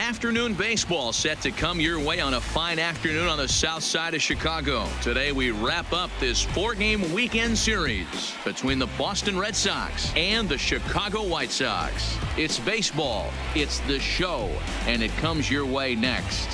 Afternoon baseball set to come your way on a fine afternoon on the south side of Chicago. Today we wrap up this 4-game weekend series between the Boston Red Sox and the Chicago White Sox. It's baseball, it's the show, and it comes your way next.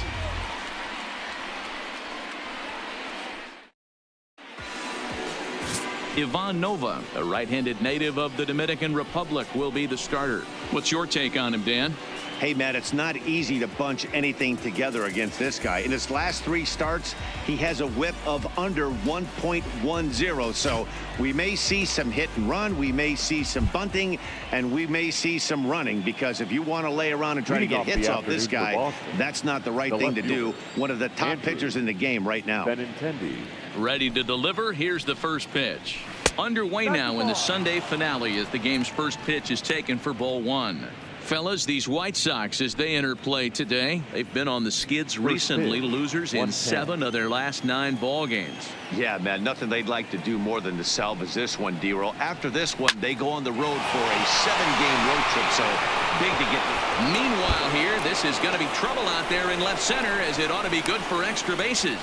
Ivan Nova, a right-handed native of the Dominican Republic, will be the starter. What's your take on him, Dan? Hey, Matt, it's not easy to bunch anything together against this guy. In his last 3 starts, he has a whip of under 1.10. So we may see some hit and run. We may see some bunting, and we may see some running, because if you want to lay around and try to get hits off this guy, that's not the right thing to do. One of the top pitchers in the game right now. Ready to deliver. Here's the first pitch. Underway now in the Sunday finale as the game's first pitch is taken for ball 1. Fellas, these White Sox, as they enter play today, they've been on the skids recently, losers in 7 of their last 9 ball games. Yeah, man, nothing they'd like to do more than to salvage this one, D-Roll. After this one, they go on the road for a 7-game road trip, so big to get. Meanwhile here, this is going to be trouble out there in left center, as it ought to be good for extra bases.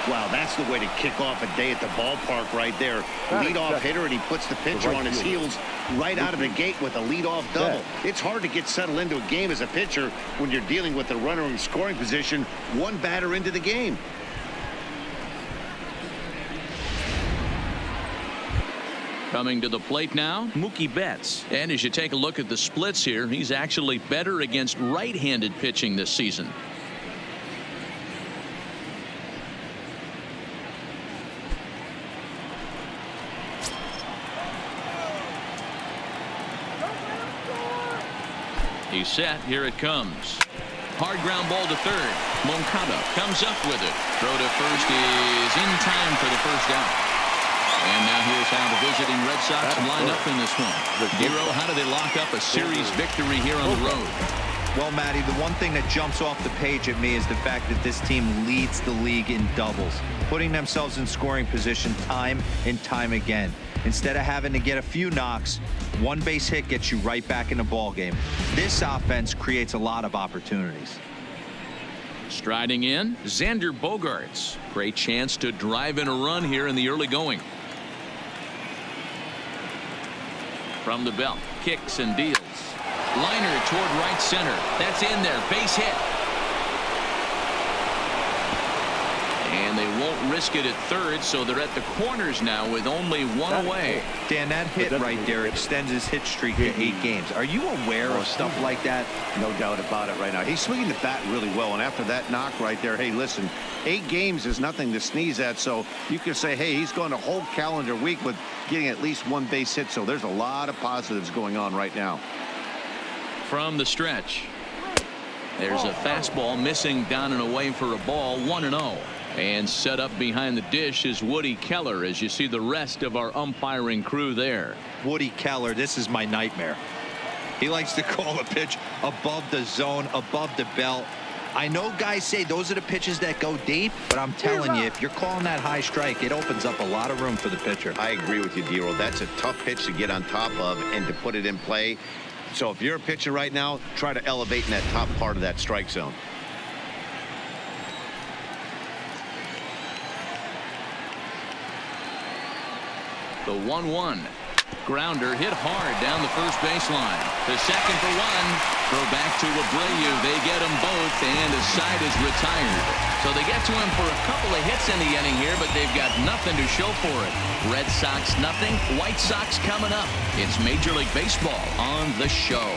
Wow, that's the way to kick off a day at the ballpark right there. Leadoff hitter, and he puts the pitcher on his heels right out of the gate with a leadoff double. It's hard to get settled into a game as a pitcher when you're dealing with the runner in scoring position 1 batter into the game. Coming to the plate now, Mookie Betts. And as you take a look at the splits here, he's actually better against right-handed pitching this season. He's set. Here it comes. Hard ground ball to third. Moncada comes up with it. Throw to first is in time for the first out. And now here's how the visiting Red Sox line up in this one. Hero, how do they lock up a series victory here on the road? Well, Matty, the one thing that jumps off the page at me is the fact that this team leads the league in doubles, putting themselves in scoring position time and time again. Instead of having to get a few knocks, 1 base hit gets you right back in the ball game. This offense creates a lot of opportunities. Striding in, Xander Bogaerts. Great chance to drive in a run here in the early going. From the belt, kicks and deals. Liner toward right center. That's in there. Base hit. And they won't risk it at third, so they're at the corners now with only 1 away. Dan, that hit right there extends his hit streak to 8 games. Are you aware of stuff like that? No doubt about it right now. He's swinging the bat really well, and after that knock right there, hey, listen, 8 games is nothing to sneeze at, so you could say, hey, he's gone a whole calendar week with getting at least 1 base hit, so there's a lot of positives going on right now. From the stretch, there's a fastball missing down and away for a ball. 1-0. And set up behind the dish is Woody Keller, as you see the rest of our umpiring crew there. Woody Keller, this is my nightmare. He likes to call a pitch above the zone, above the belt. I know guys say those are the pitches that go deep, but I'm telling you, if you're calling that high strike, it opens up a lot of room for the pitcher. I agree with you, D-Roll. That's a tough pitch to get on top of and to put it in play. So if you're a pitcher right now, try to elevate in that top part of that strike zone. The 1-1. Grounder hit hard down the first baseline. The second for 1. Throw back to Abreu. They get them both, and the side is retired. So they get to him for a couple of hits in the inning here, but they've got nothing to show for it. Red Sox nothing. White Sox coming up. It's Major League Baseball on the show.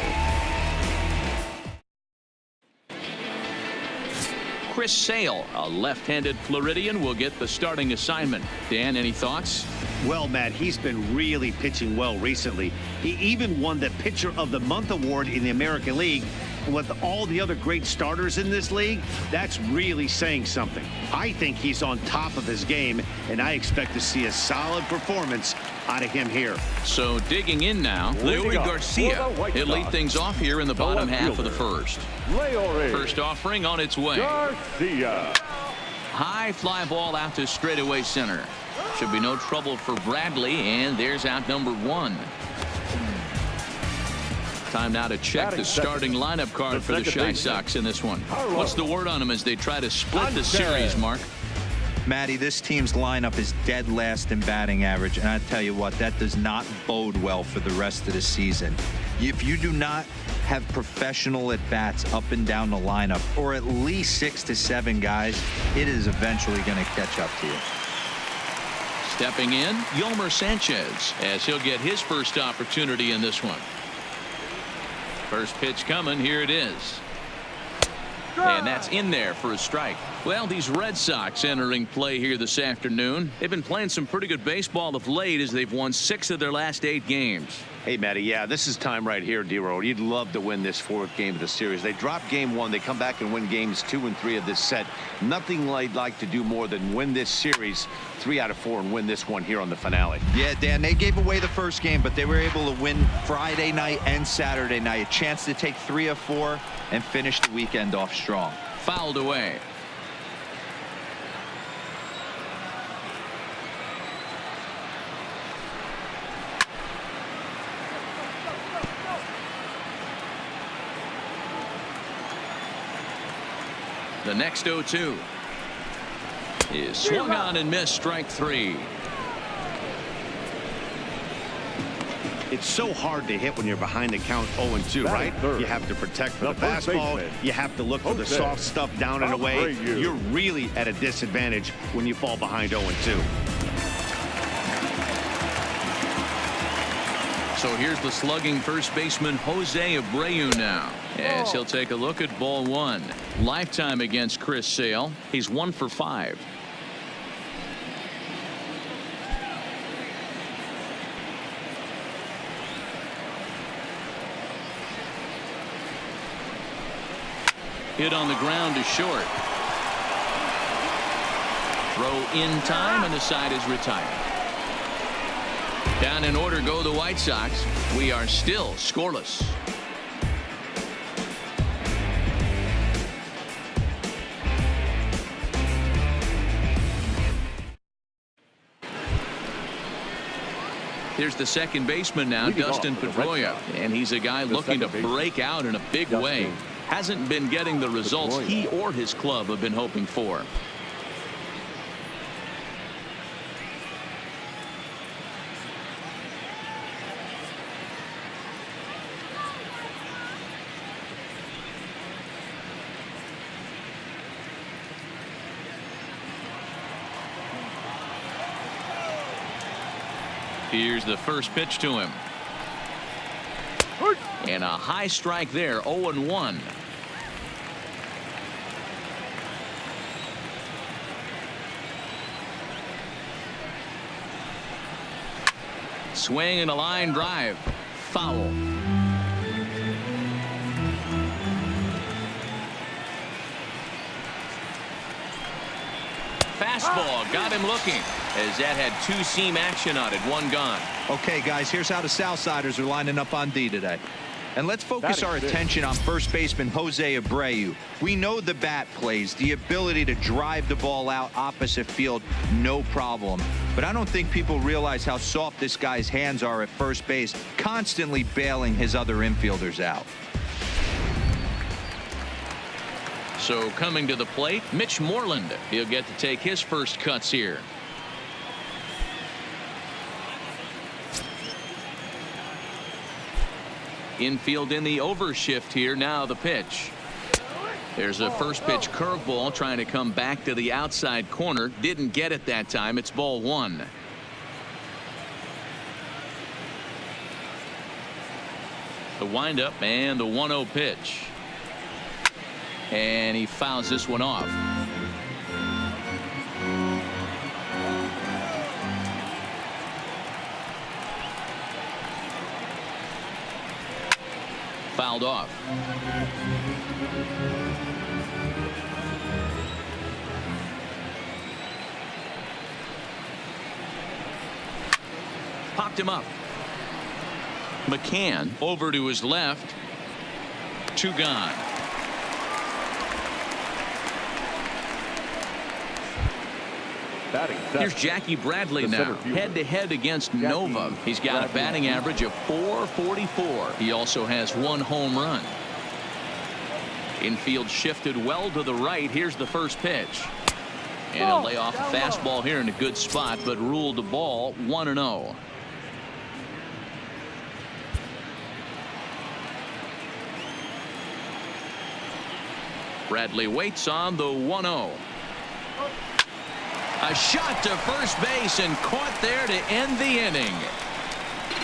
Chris Sale, a left-handed Floridian, will get the starting assignment. Dan, any thoughts? Well, Matt, he's been really pitching well recently. He even won the Pitcher of the Month award in the American League. And with all the other great starters in this league, that's really saying something. I think he's on top of his game, and I expect to see a solid performance out of him here. So digging in now, Leury Garcia. He'll lead things off here in the bottom half of the first. First offering on its way. Garcia. High fly ball out to straightaway center. Should be no trouble for Bradley, and there's out number 1. Time now to check the starting lineup card for the Chi Sox in this one. What's the word on them as they try to split the series, Mark? Matty, this team's lineup is dead last in batting average, and I tell you what, that does not bode well for the rest of the season. If you do not have professional at-bats up and down the lineup, or at least 6 to 7 guys, it is eventually going to catch up to you. Stepping in, Yolmer Sanchez, as he'll get his first opportunity in this one. First pitch coming, here it is. And that's in there for a strike. Well, these Red Sox entering play here this afternoon. They've been playing some pretty good baseball of late as they've won 6 of their last 8 games. Hey, Matty, yeah, this is time right here, D-Road. You'd love to win this 4th game of the series. They drop game 1. They come back and win games 2 and 3 of this set. Nothing they'd like to do more than win this series 3 out of 4 and win this one here on the finale. Yeah, Dan, they gave away the first game, but they were able to win Friday night and Saturday night. A chance to take 3 of 4 and finish the weekend off strong. Fouled away. The next 0-2 is swung on and missed, strike 3. It's so hard to hit when you're behind the count 0-2, right? You have to protect for the fastball. You have to look for the soft stuff down and away. You're really at a disadvantage when you fall behind 0-2. So here's the slugging first baseman Jose Abreu now, as he'll take a look at ball 1. Lifetime against Chris Sale. He's 1 for 5. Hit on the ground to short. Throw in time, and the side is retired. Down in order go the White Sox. We are still scoreless. Here's the second baseman now, Dustin Pedroia, and he's a guy looking to break out in a big way. Hasn't been getting the results he or his club have been hoping for. Here's the first pitch to him. And a high strike there, 0-1. Swing and a line drive. Foul. Fastball got him looking, as that had 2-seam action on it. 1 gone. Okay, guys, here's how the Southsiders are lining up on D today. And let's focus our attention on first baseman Jose Abreu. We know the bat plays, the ability to drive the ball out opposite field, no problem. But I don't think people realize how soft this guy's hands are at first base, constantly bailing his other infielders out. So coming to the plate, Mitch Moreland. He'll get to take his first cuts here. Infield in the overshift here. Now the pitch. There's a first pitch curveball trying to come back to the outside corner. Didn't get it that time. It's ball 1. The windup and the 1-0 pitch. And he fouls this one off. Fouled off. Popped him up. McCann over to his left. 2 gone. Here's Jackie Bradley now, head-to-head against Nova. He's got a batting average of .444. He also has 1 home run. Infield shifted well to the right. Here's the first pitch. And he'll lay off a fastball here in a good spot, but ruled the ball 1-0. Bradley waits on the 1-0. A shot to first base and caught there to end the inning.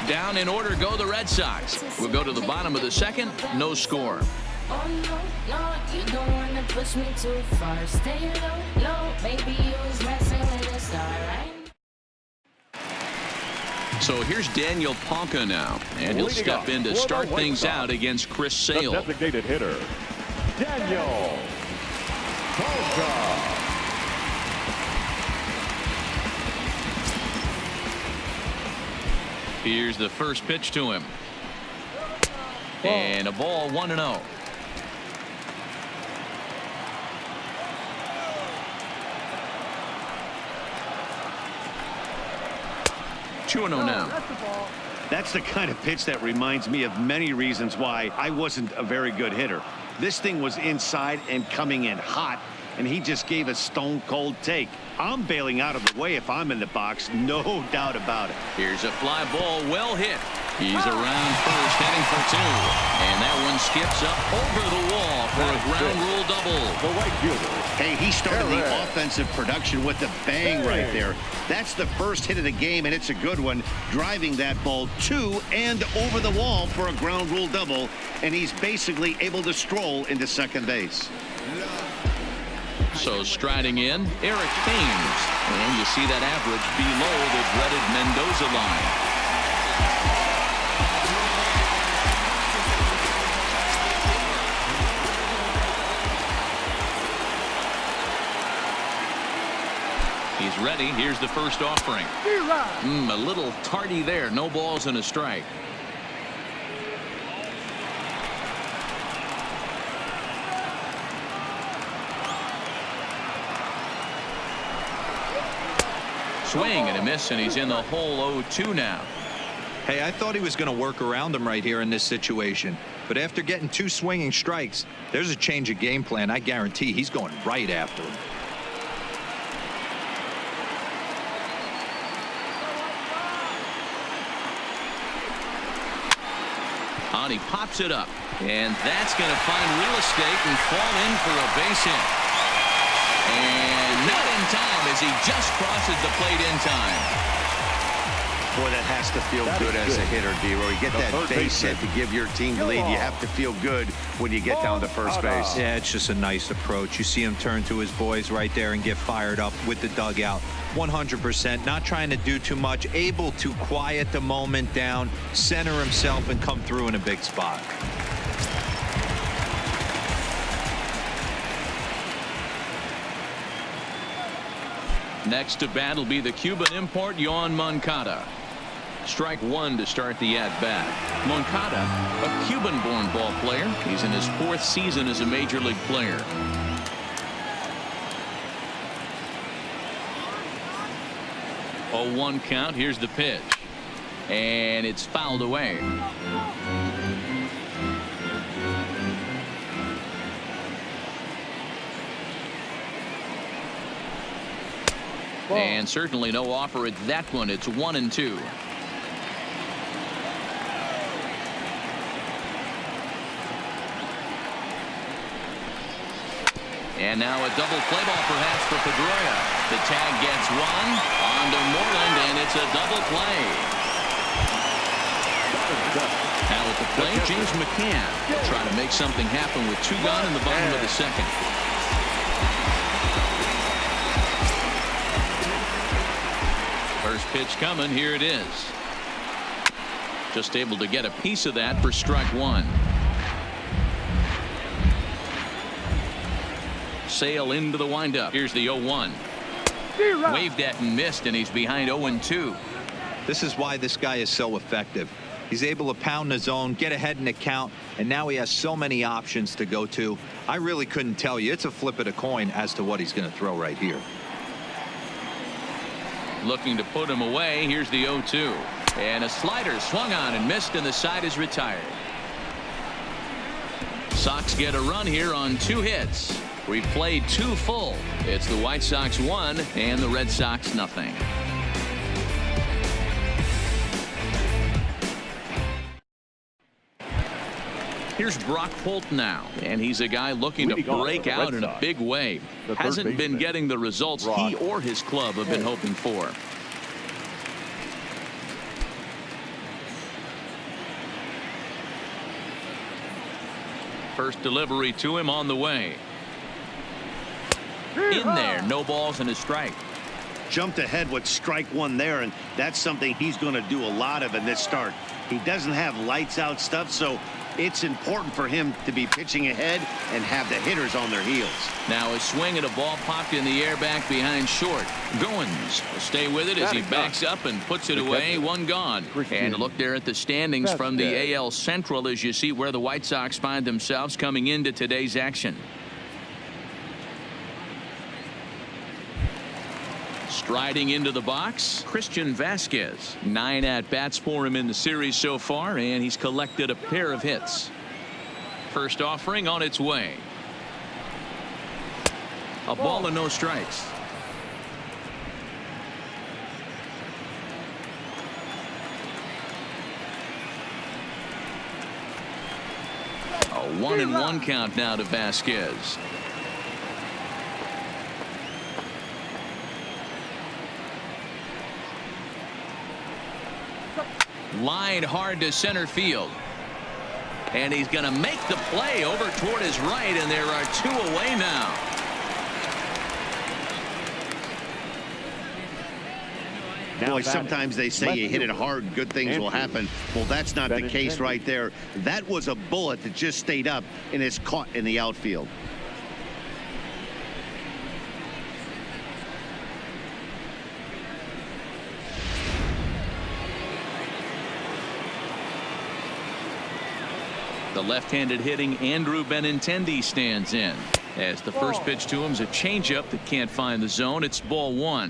Down in order go the Red Sox. We'll go to the bottom of the second. No score. Oh no, no, you don't want to push me too far. Stay low, low, maybe you was messing with a star, right? So here's Daniel Ponca now, and he'll step in to start things out against Chris Sale. The designated hitter, Daniel Ponca. Here's the first pitch to him. And a ball 1-0. Now. That's the kind of pitch that reminds me of many reasons why I wasn't a very good hitter. This thing was inside and coming in hot, and he just gave a stone cold take. I'm bailing out of the way if I'm in the box, no doubt about it. Here's a fly ball, well hit. He's around first, heading for 2, and that one skips up over the wall for a ground rule double. The right fielder. Hey, he started the offensive production with a bang right there. That's the first hit of the game, and it's a good one, driving that ball to and over the wall for a ground rule double, and he's basically able to stroll into second base. So striding in, Eric Thames, and you see that average below the dreaded Mendoza line. He's ready. Here's the first offering. A little tardy there. No balls and a strike. Swing and a miss, and he's in the hole 0-2 now. Hey, I thought he was going to work around him right here in this situation. But after getting 2 swinging strikes, there's a change of game plan. I guarantee he's going right after him. He pops it up, and that's going to find real estate and fall in for a base hit. And not in time as he just crosses the plate in time. Boy, that has to feel good as a hitter, D-Roy. You get that base hit to give your team the lead. You have to feel good when you get down to first base. Yeah, it's just a nice approach. You see him turn to his boys right there and get fired up with the dugout. 100%, not trying to do too much, able to quiet the moment down, center himself, and come through in a big spot. Next to bat will be the Cuban import, Yoan Moncada. Strike 1 to start the at-bat. Moncada, a Cuban-born ball player. He's in his 4th season as a major league player. A 1 count. Here's the pitch, and it's fouled away. And certainly no offer at that one. It's 1-2. And now a double play ball perhaps for Pedroia. The tag gets 1 on to Moreland, and it's a double play. Now at the plate, James McCann will try to make something happen with 2 gone in the bottom of the second. First pitch coming. Here it is. Just able to get a piece of that for strike 1. Sale into the windup. Here's the 0-1. Waved at and missed, and he's behind 0-2. This is why this guy is so effective. He's able to pound the zone, get ahead in the count, and now he has so many options to go to. I really couldn't tell you. It's a flip of the coin as to what he's going to throw right here. looking to put him away. Here's the 0-2. And a slider swung on and missed, and the side is retired. Sox get a run here on 2 hits. We've played 2 full. It's the White Sox 1 and the Red Sox nothing. Here's Brock Holt now, and he's a guy looking to break out in a big way. Hasn't been getting the results he or his club have been hoping for. First delivery to him on the way. In there, no balls and a strike. Jumped ahead with strike 1 there, and that's something he's going to do a lot of in this start. He doesn't have lights out stuff, so it's important for him to be pitching ahead and have the hitters on their heels. Now a swing at a ball popped in the air back behind short. Goins will stay with it as he backs up and puts it away. 1 gone. And look there at the standings from the AL Central as you see where the White Sox find themselves coming into today's action. Striding into the box, Christian Vasquez. 9 at-bats for him in the series so far, and he's collected a pair of hits. First offering on its way. A ball and no strikes. A 1-1 count now to Vasquez. Line hard to center field. And he's going to make the play over toward his right, and there are 2 away now. Boy, sometimes they say you hit it hard, good things will happen. Well, that's not the case right there. That was a bullet that just stayed up and is caught in the outfield. The left-handed hitting Andrew Benintendi stands in. As the first pitch to him is a changeup that can't find the zone. It's ball 1.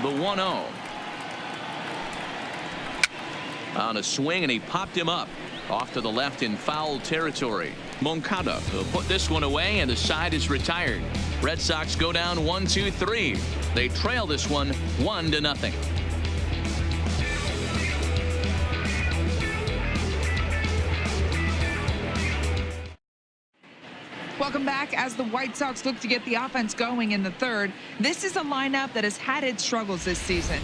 The 1-0. On a swing, and he popped him up. Off to the left in foul territory. Moncada will put this one away, and the side is retired. Red Sox go down 1-2-3. They trail this one 1-0. Welcome back. As the White Sox look to get the offense going in the third, this is a lineup that has had its struggles this season.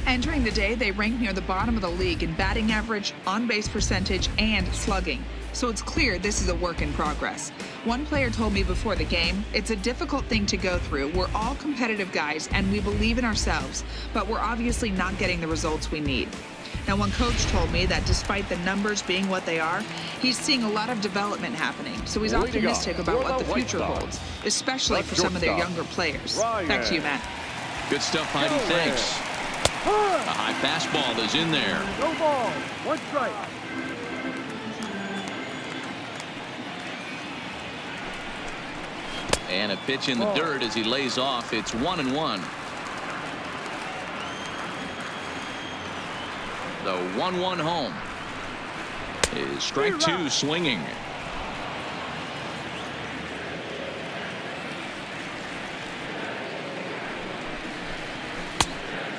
Entering the day, they rank near the bottom of the league in batting average, on-base percentage, and slugging. So it's clear this is a work in progress. One player told me before the game, it's a difficult thing to go through. We're all competitive guys, and we believe in ourselves, but we're obviously not getting the results we need. Now, one coach told me that despite the numbers being what they are, he's seeing a lot of development happening. So he's optimistic about what the future holds, especially for some of their younger players. Back to you, Matt. Good stuff, Heidi. Thanks. A high fastball is in there. No ball. 1 strike. And a pitch in the dirt as he lays off. It's 1-1. The 1-1 home is strike 2 swinging.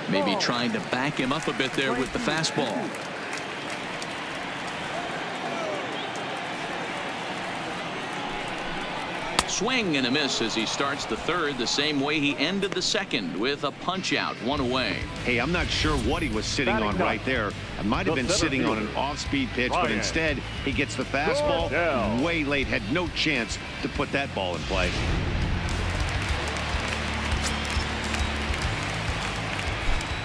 Maybe trying to back him up a bit there with the fastball. Swing and a miss as he starts the third the same way he ended the second, with a punch out, 1 away. Hey, I'm not sure what he was sitting on right there. It might have been sitting on an off-speed pitch, but instead he gets the fastball way late. Had no chance to put that ball in play.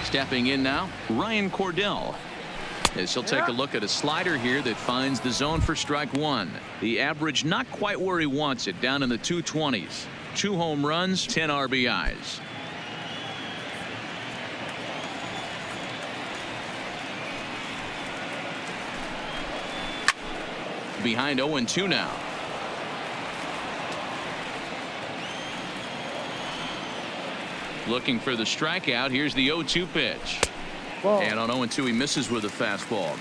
Stepping in now, Ryan Cordell. As he'll take a look at a slider here that finds the zone for strike 1. The average not quite where he wants it, down in the 220s. 2 home runs, 10 RBIs. Behind 0-2 now. Looking for the strikeout. Here's the 0-2 pitch. Ball. And on 0-2 he misses with a fastball.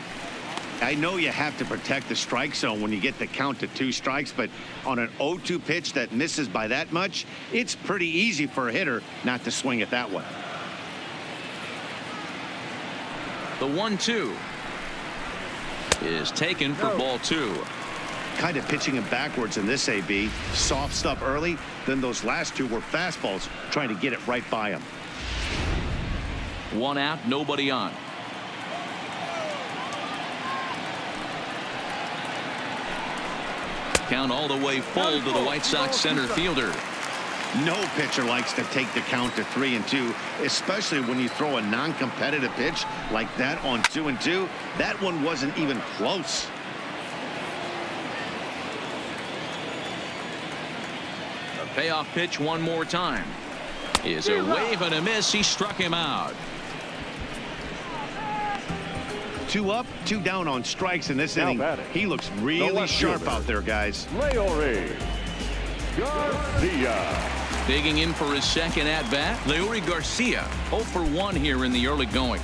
I know you have to protect the strike zone when you get the count to 2 strikes, but on an 0-2 pitch that misses by that much, it's pretty easy for a hitter not to swing at that one. The 1-2 is taken for ball 2. Kind of pitching him backwards in this AB. Soft stuff early, then those last 2 were fastballs trying to get it right by him. 1 out, nobody on. Count all the way full to the White Sox center fielder. No pitcher likes to take the count to 3-2, especially when you throw a non-competitive pitch like that on 2-2. That one wasn't even close. A payoff pitch one more time. Is a wave and a miss. He struck him out. 2 up, 2 down on strikes in this Now inning. batting. He looks really sharp out there, guys. Leori Garcia. Digging in for his second at-bat, Leori Garcia. 0 for 1 here in the early going.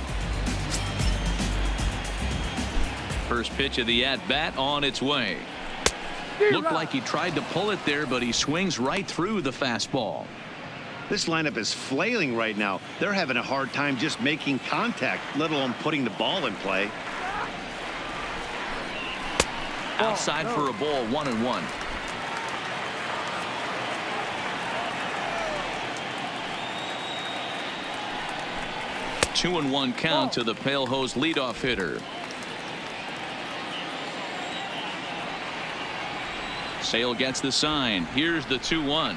First pitch of the at-bat on its way. Looked like he tried to pull it there, but he swings right through the fastball. This lineup is flailing right now. They're having a hard time just making contact, let alone putting the ball in play. Outside for a ball, 1-1. Two and 1 count to the Pale Hose leadoff hitter. Sale gets the sign. Here's the 2-1.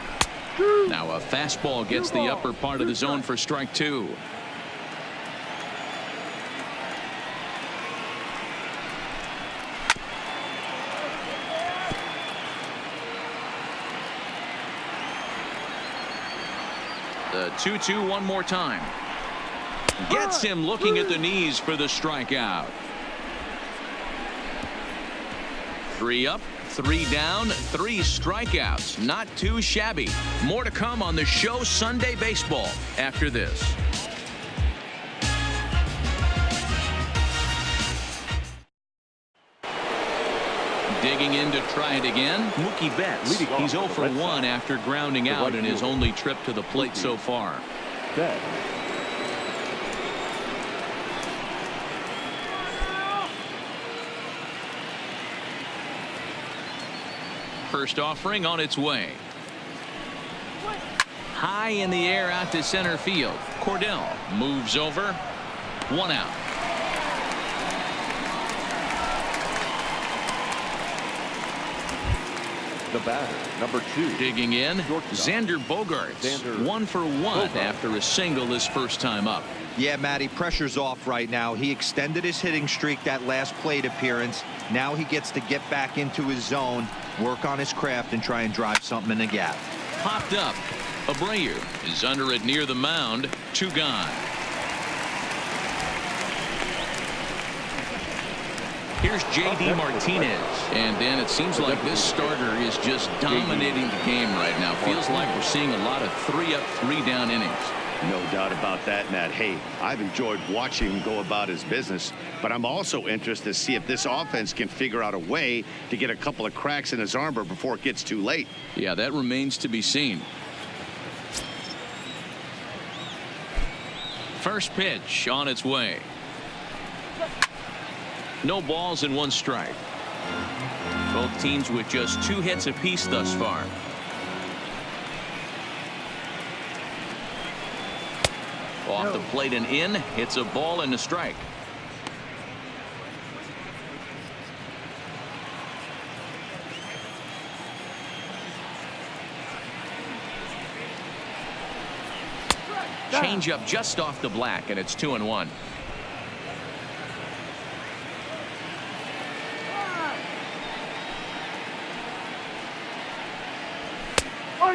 Now a fastball gets the upper part of the zone for strike 2. The 2-2 one more time. Gets him looking at the knees for the strikeout. 3 up, 3 down, 3 strikeouts. Not too shabby. More to come on the show Sunday Baseball after this. Digging in to try it again. Mookie Betts. He's 0 for 1 after grounding out in his only trip to the plate so far. First offering on its way. High in the air out to center field. Cordell moves over. 1 out. The batter, number 2. Digging in, Xander Bogaerts. 1 for 1 after a single his first time up. Yeah, Matty, pressure's off right now. He extended his hitting streak that last plate appearance. Now he gets to get back into his zone, work on his craft, and try and drive something in the gap. Popped up. Abreu is under it near the mound. 2 gone. Here's J.D. Martinez. And then it seems like this starter is just dominating the game right now. Feels like we're seeing a lot of 3 up, 3 down innings. No doubt about that, Matt. Hey, I've enjoyed watching him go about his business, but I'm also interested to see if this offense can figure out a way to get a couple of cracks in his armor before it gets too late. Yeah, that remains to be seen. First pitch on its way. No balls and 1 strike. Both teams with just 2 hits apiece thus far. Off the plate and in. It's a ball and a strike. Change up just off the black, and it's 2-1.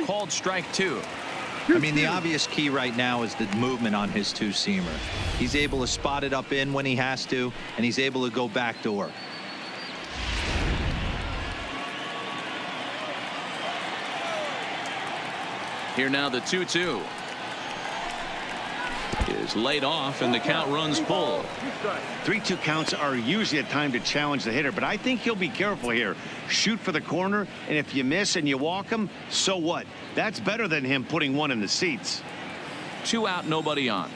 Called strike 2. I mean, the obvious key right now is the movement on his 2-seamer. He's able to spot it up in when he has to, and he's able to go backdoor. Here now the 2-2. is laid off and the count runs full. 3-2 counts are usually a time to challenge the hitter, but I think he'll be careful here. Shoot for the corner, and if you miss and you walk him, so what? That's better than him putting one in the seats. 2 out, nobody on.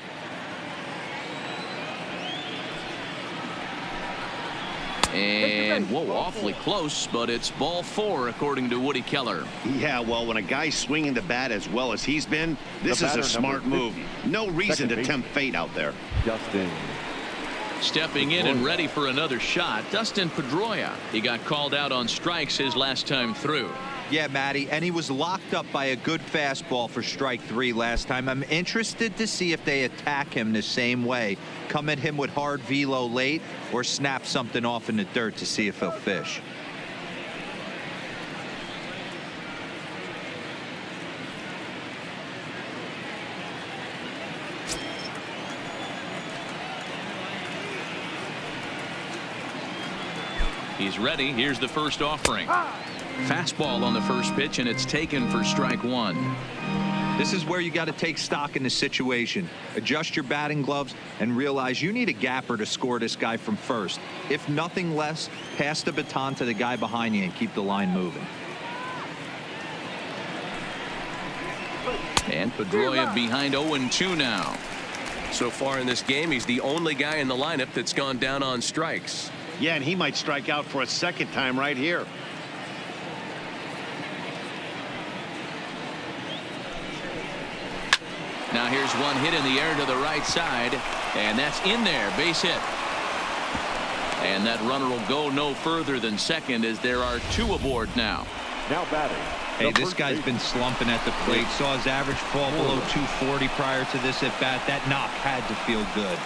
And whoa, awfully close, but it's ball 4 according to Woody Keller. Yeah, well, when a guy's swinging the bat as well as he's been, this is a smart move. No reason to tempt fate out there. Dustin. Stepping in and ready for another shot, Dustin Pedroia. He got called out on strikes his last time through. Yeah, Matty, and he was locked up by a good fastball for strike 3 last time. I'm interested to see if they attack him the same way. Come at him with hard velo late or snap something off in the dirt to see if he'll fish. He's ready. Here's the first offering. Fastball on the first pitch, and it's taken for strike 1. This is where you got to take stock in the situation. Adjust your batting gloves and realize you need a gapper to score this guy from first. If nothing less, pass the baton to the guy behind you and keep the line moving. And Pedroia behind 0-2 now. So far in this game, he's the only guy in the lineup that's gone down on strikes. Yeah, and he might strike out for a second time right here. Now here's one hit in the air to the right side, and that's in there, base hit. And that runner will go no further than second as there are 2 aboard now. Now batting. Hey, this guy's been slumping at the plate. Saw his average fall below 240 prior to this at bat. That knock had to feel good.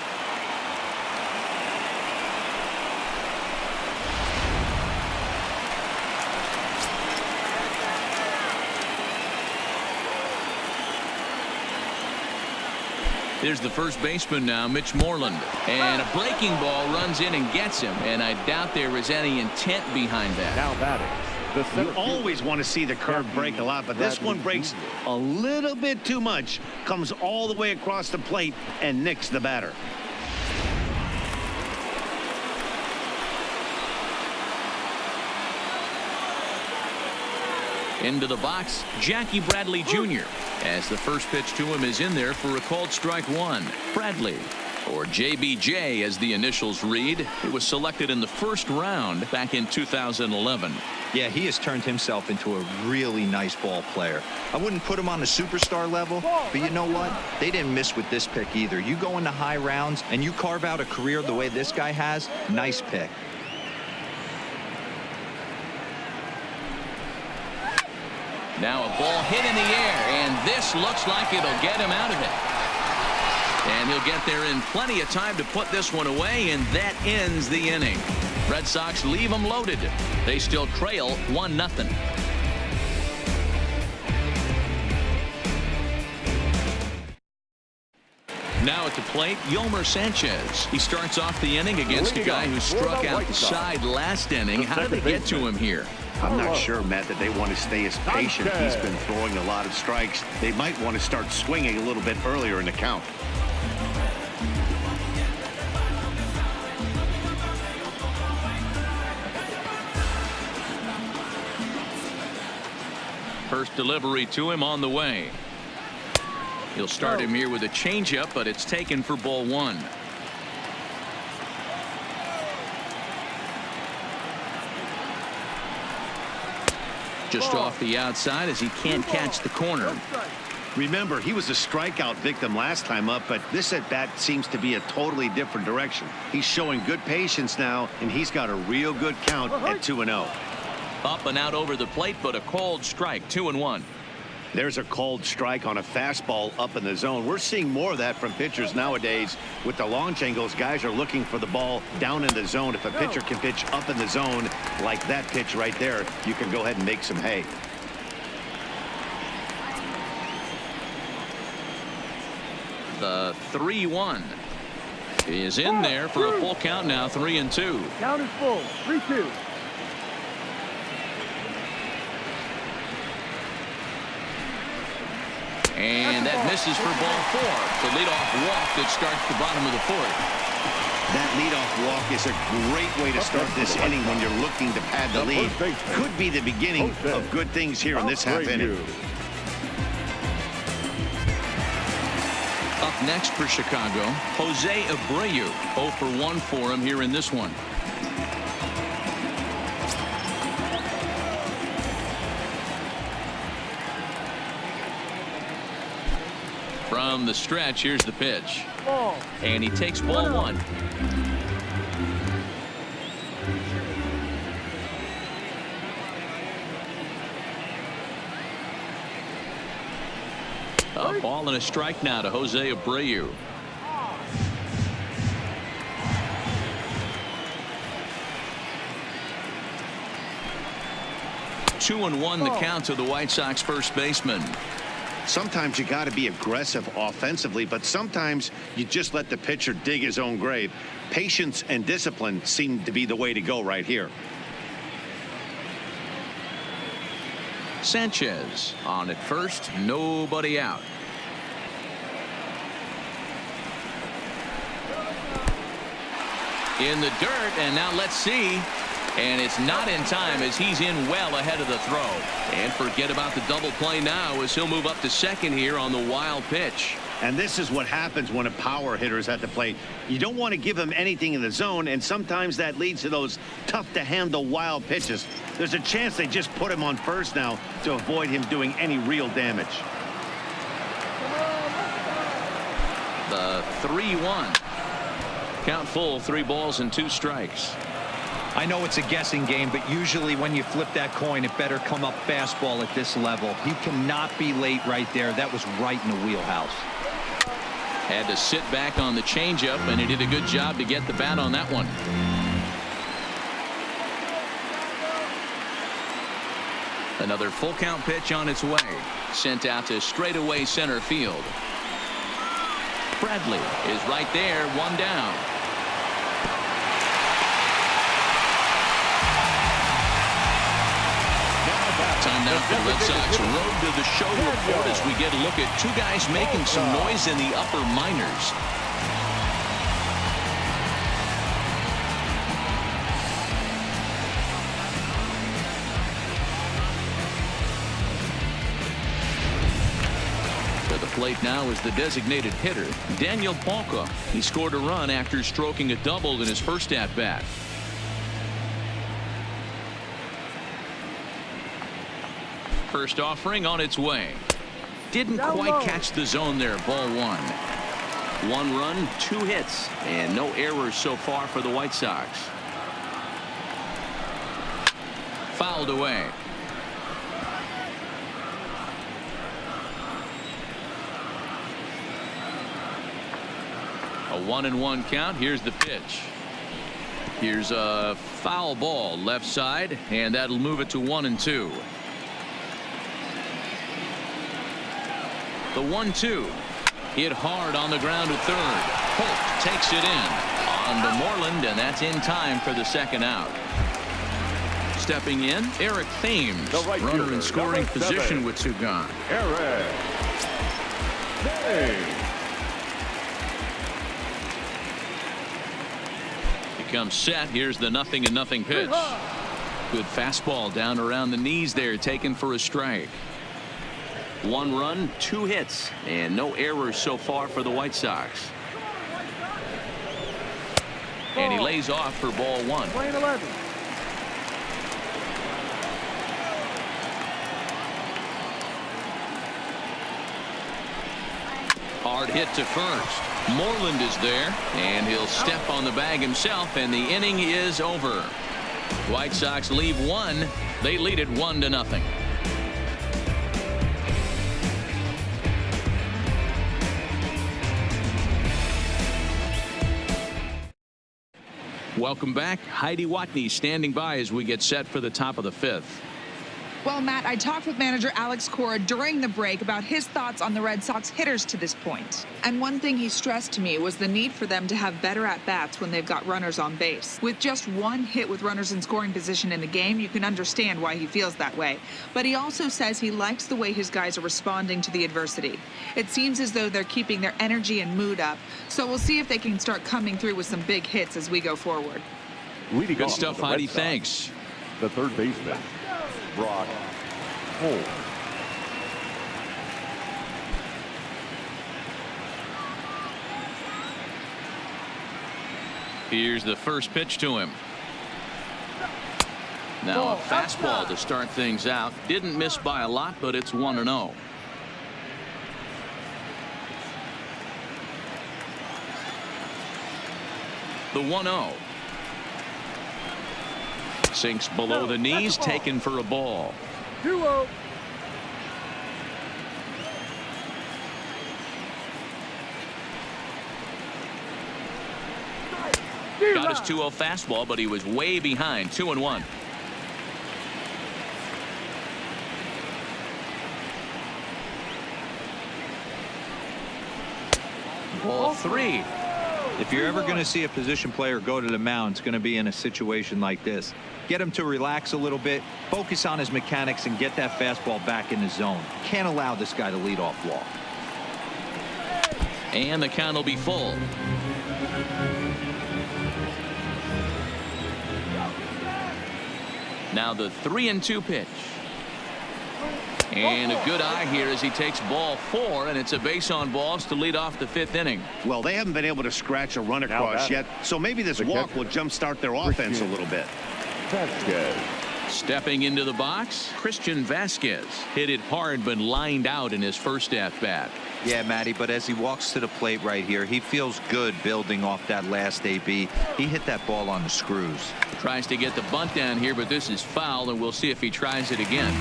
There's the first baseman now, Mitch Moreland. And a breaking ball runs in and gets him. And I doubt there was any intent behind that. Now batting. The center You always want to see the curve break a lot, but this one breaks a little bit too much. Comes all the way across the plate and nicks the batter. Into the box, Jackie Bradley Jr. as the first pitch to him is in there for a called strike 1. Bradley, or JBJ as the initials read. It was selected in the first round back in 2011. Yeah, he has turned himself into a really nice ball player. I wouldn't put him on the superstar level, but you know what? They didn't miss with this pick either. You go into high rounds and you carve out a career the way this guy has, nice pick. Now a ball hit in the air, and this looks like it'll get him out of it. And he'll get there in plenty of time to put this one away, and that ends the inning. Red Sox leave them loaded. They still trail 1-0. Now at the plate, Yolmer Sanchez. He starts off the inning against a guy who struck out the side last inning. How did they get to him here? I'm not sure, Matt, that they want to stay as patient. He's been throwing a lot of strikes. They might want to start swinging a little bit earlier in the count. First delivery to him on the way. He'll start him here with a changeup, but it's taken for ball 1. Just off the outside as he can't catch the corner. Remember, he was a strikeout victim last time up, but this at bat seems to be a totally different direction. He's showing good patience now, and he's got a real good count at 2-0. Up and out over the plate, but a called strike, 2-1. There's a called strike on a fastball up in the zone. We're seeing more of that from pitchers nowadays. With the launch angles, guys are looking for the ball down in the zone. If a pitcher can pitch up in the zone like that pitch right there, you can go ahead and make some hay. The 3-1 is in there for a full count now, 3-2. Count is full. 3-2. And that misses for ball 4. The leadoff walk that starts the bottom of the 4th. That leadoff walk is a great way to start this inning when you're looking to pad the lead. Could be the beginning of good things here in this half inning. Up next for Chicago, Jose Abreu. 0 for 1 for him here in this one. From the stretch, here's the pitch. And he takes ball 1. A ball and a strike now to Jose Abreu. Two and one the count to the White Sox first baseman. Sometimes you got to be aggressive offensively, but sometimes you just let the pitcher dig his own grave. Patience and discipline seem to be the way to go right here. Sanchez on at first, nobody out. In the dirt, and now let's see. And it's not in time as he's in well ahead of the throw. And forget about the double play now as he'll move up to second here on the wild pitch. And this is what happens when a power hitter is at the plate. You don't want to give him anything in the zone, and sometimes that leads to those tough-to-handle wild pitches. There's a chance they just put him on first now to avoid him doing any real damage. The 3-1. Count full, 3 balls and 2 strikes. I know it's a guessing game, but usually when you flip that coin, it better come up fastball at this level. He cannot be late right there. That was right in the wheelhouse. Had to sit back on the changeup, and he did a good job to get the bat on that one. Another full count pitch on its way. Sent out to straightaway center field. Bradley is right there, 1 down. Time now for the Red Sox Road to the Show report as we get a look at 2 guys making some noise in the upper minors. To the plate now is the designated hitter, Daniel Palka. He scored a run after stroking a double in his first at-bat. First offering on its way. Didn't quite catch the zone there. Ball 1. 1 run, 2 hits, and no errors so far for the White Sox. Fouled away. A 1-1 count. Here's the pitch. Here's a foul ball left side, and that'll move it to 1-2. The 1-2 hit hard on the ground to third. Holt takes it in on to Moreland, and that's in time for the second out. Stepping in, Eric Thames, runner in scoring position with 2 gone. Eric Thames. He comes set. Here's the 0-0 pitch. Good fastball down around the knees there, taken for a strike. 1 run, 2 hits, and no errors so far for the White Sox. And he lays off for ball 1. Lane 11. Hard hit to first. Moreland is there, and he'll step on the bag himself, and the inning is over. White Sox leave 1. They lead it 1-0. Welcome back. Heidi Watney standing by as we get set for the top of the 5th. Well, Matt, I talked with manager Alex Cora during the break about his thoughts on the Red Sox hitters to this point. And one thing he stressed to me was the need for them to have better at-bats when they've got runners on base. With just one hit with runners in scoring position in the game, you can understand why he feels that way. But he also says he likes the way his guys are responding to the adversity. It seems as though they're keeping their energy and mood up. So we'll see if they can start coming through with some big hits as we go forward. Leading Good off stuff, for the Heidi. Red Sox, Thanks. the third baseman, Brock Holt. Here's the first pitch to him. Now a fastball to start things out. Didn't miss by a lot, but it's 1-0. The 1-0. Sinks below the knees, taken for a ball. 2-0. Got his 2-0 fastball, but he was way behind. 2-1. Ball 3. If you're ever going to see a position player go to the mound, it's going to be in a situation like this. Get him to relax a little bit, focus on his mechanics, and get that fastball back in the zone. Can't allow this guy to lead off walk. And the count will be full. Now the 3-2 pitch. And a good eye here as he takes ball 4, and it's a base on balls to lead off the 5th inning. Well, they haven't been able to scratch a run across yet, so maybe this walk will jumpstart their offense a little bit. Vasquez. Stepping into the box, Christian Vasquez hit it hard but lined out in his first at-bat. Yeah, Matty, but as he walks to the plate right here, he feels good building off that last AB. He hit that ball on the screws. Tries to get the bunt down here, but this is foul, and we'll see if he tries it again.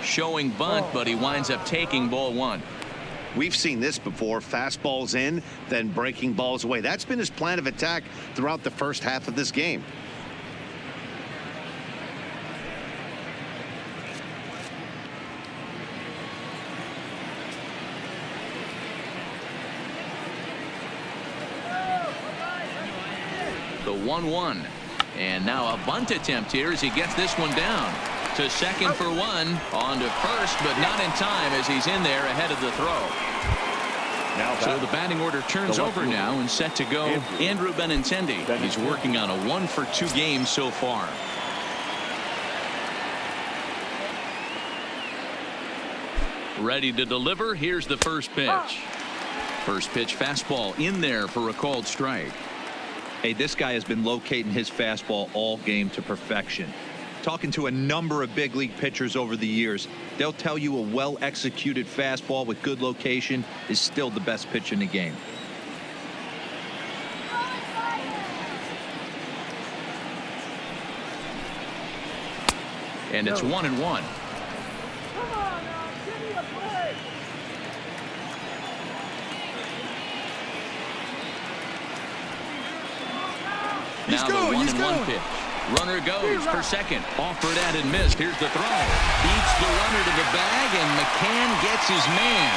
Showing bunt, but he winds up taking ball 1. We've seen this before. Fastballs in, then breaking balls away. That's been his plan of attack throughout the first half of this game. The 1-1. And now a bunt attempt here as he gets this one down. To second for 1, on to first, but not in time as he's in there ahead of the throw. So the batting order turns over now and set to go. Andrew Benintendi. He's working on a 1-for-2 game so far. Ready to deliver. Here's the first pitch. First pitch fastball in there for a called strike. Hey, this guy has been locating his fastball all game to perfection. Talking to a number of big league pitchers over the years, they'll tell you a well-executed fastball with good location is still the best pitch in the game. And it's 1-1. Now the 1-1 pitch. Runner goes for second. Offered at and missed. Here's the throw. Beats the runner to the bag, and McCann gets his man.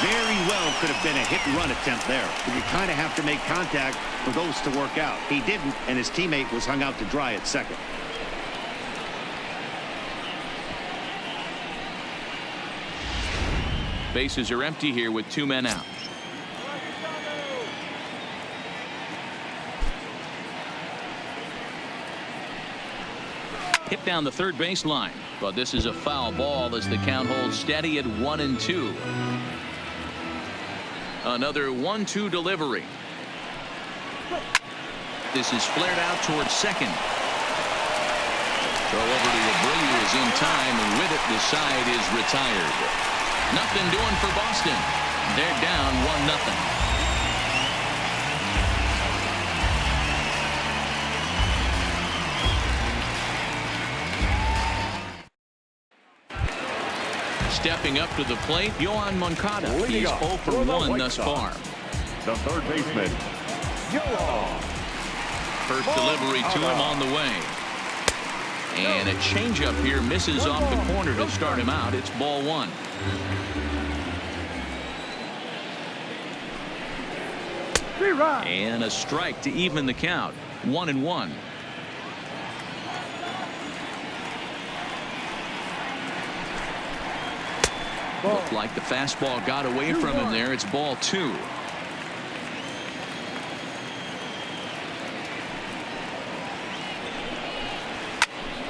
Very well could have been a hit-and-run attempt there. But you kind of have to make contact for those to work out. He didn't, and his teammate was hung out to dry at second. Bases are empty here with 2 men out. Hit down the third baseline, but this is a foul ball as the count holds steady at 1-2. Another 1-2 delivery. This is flared out towards second. Throw over to Abreu is in time, and with it the side is retired. Nothing doing for Boston. They're down 1-0. stepping up to the plate, Yohan Moncada. He's 0 for 1 thus far. The third baseman, Yohan. First delivery to him on the way. And a changeup here misses off the corner to start him out. It's ball 1. And a strike to even the count. 1-1. Looked like the fastball got away from him there. It's ball 2.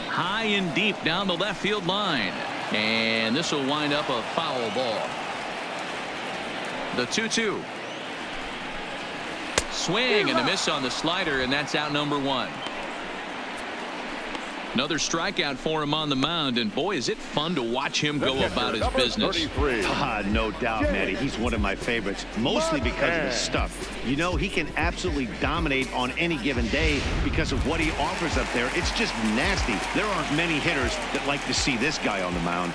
High and deep down the left field line. And this will wind up a foul ball. The 2-2. Swing and a miss on the slider, and that's out number 1. Another strikeout for him on the mound, and boy, is it fun to watch him go about his business. No doubt, Matty. He's one of my favorites, mostly because of his stuff. You know, he can absolutely dominate on any given day because of what he offers up there. It's just nasty. There aren't many hitters that like to see this guy on the mound.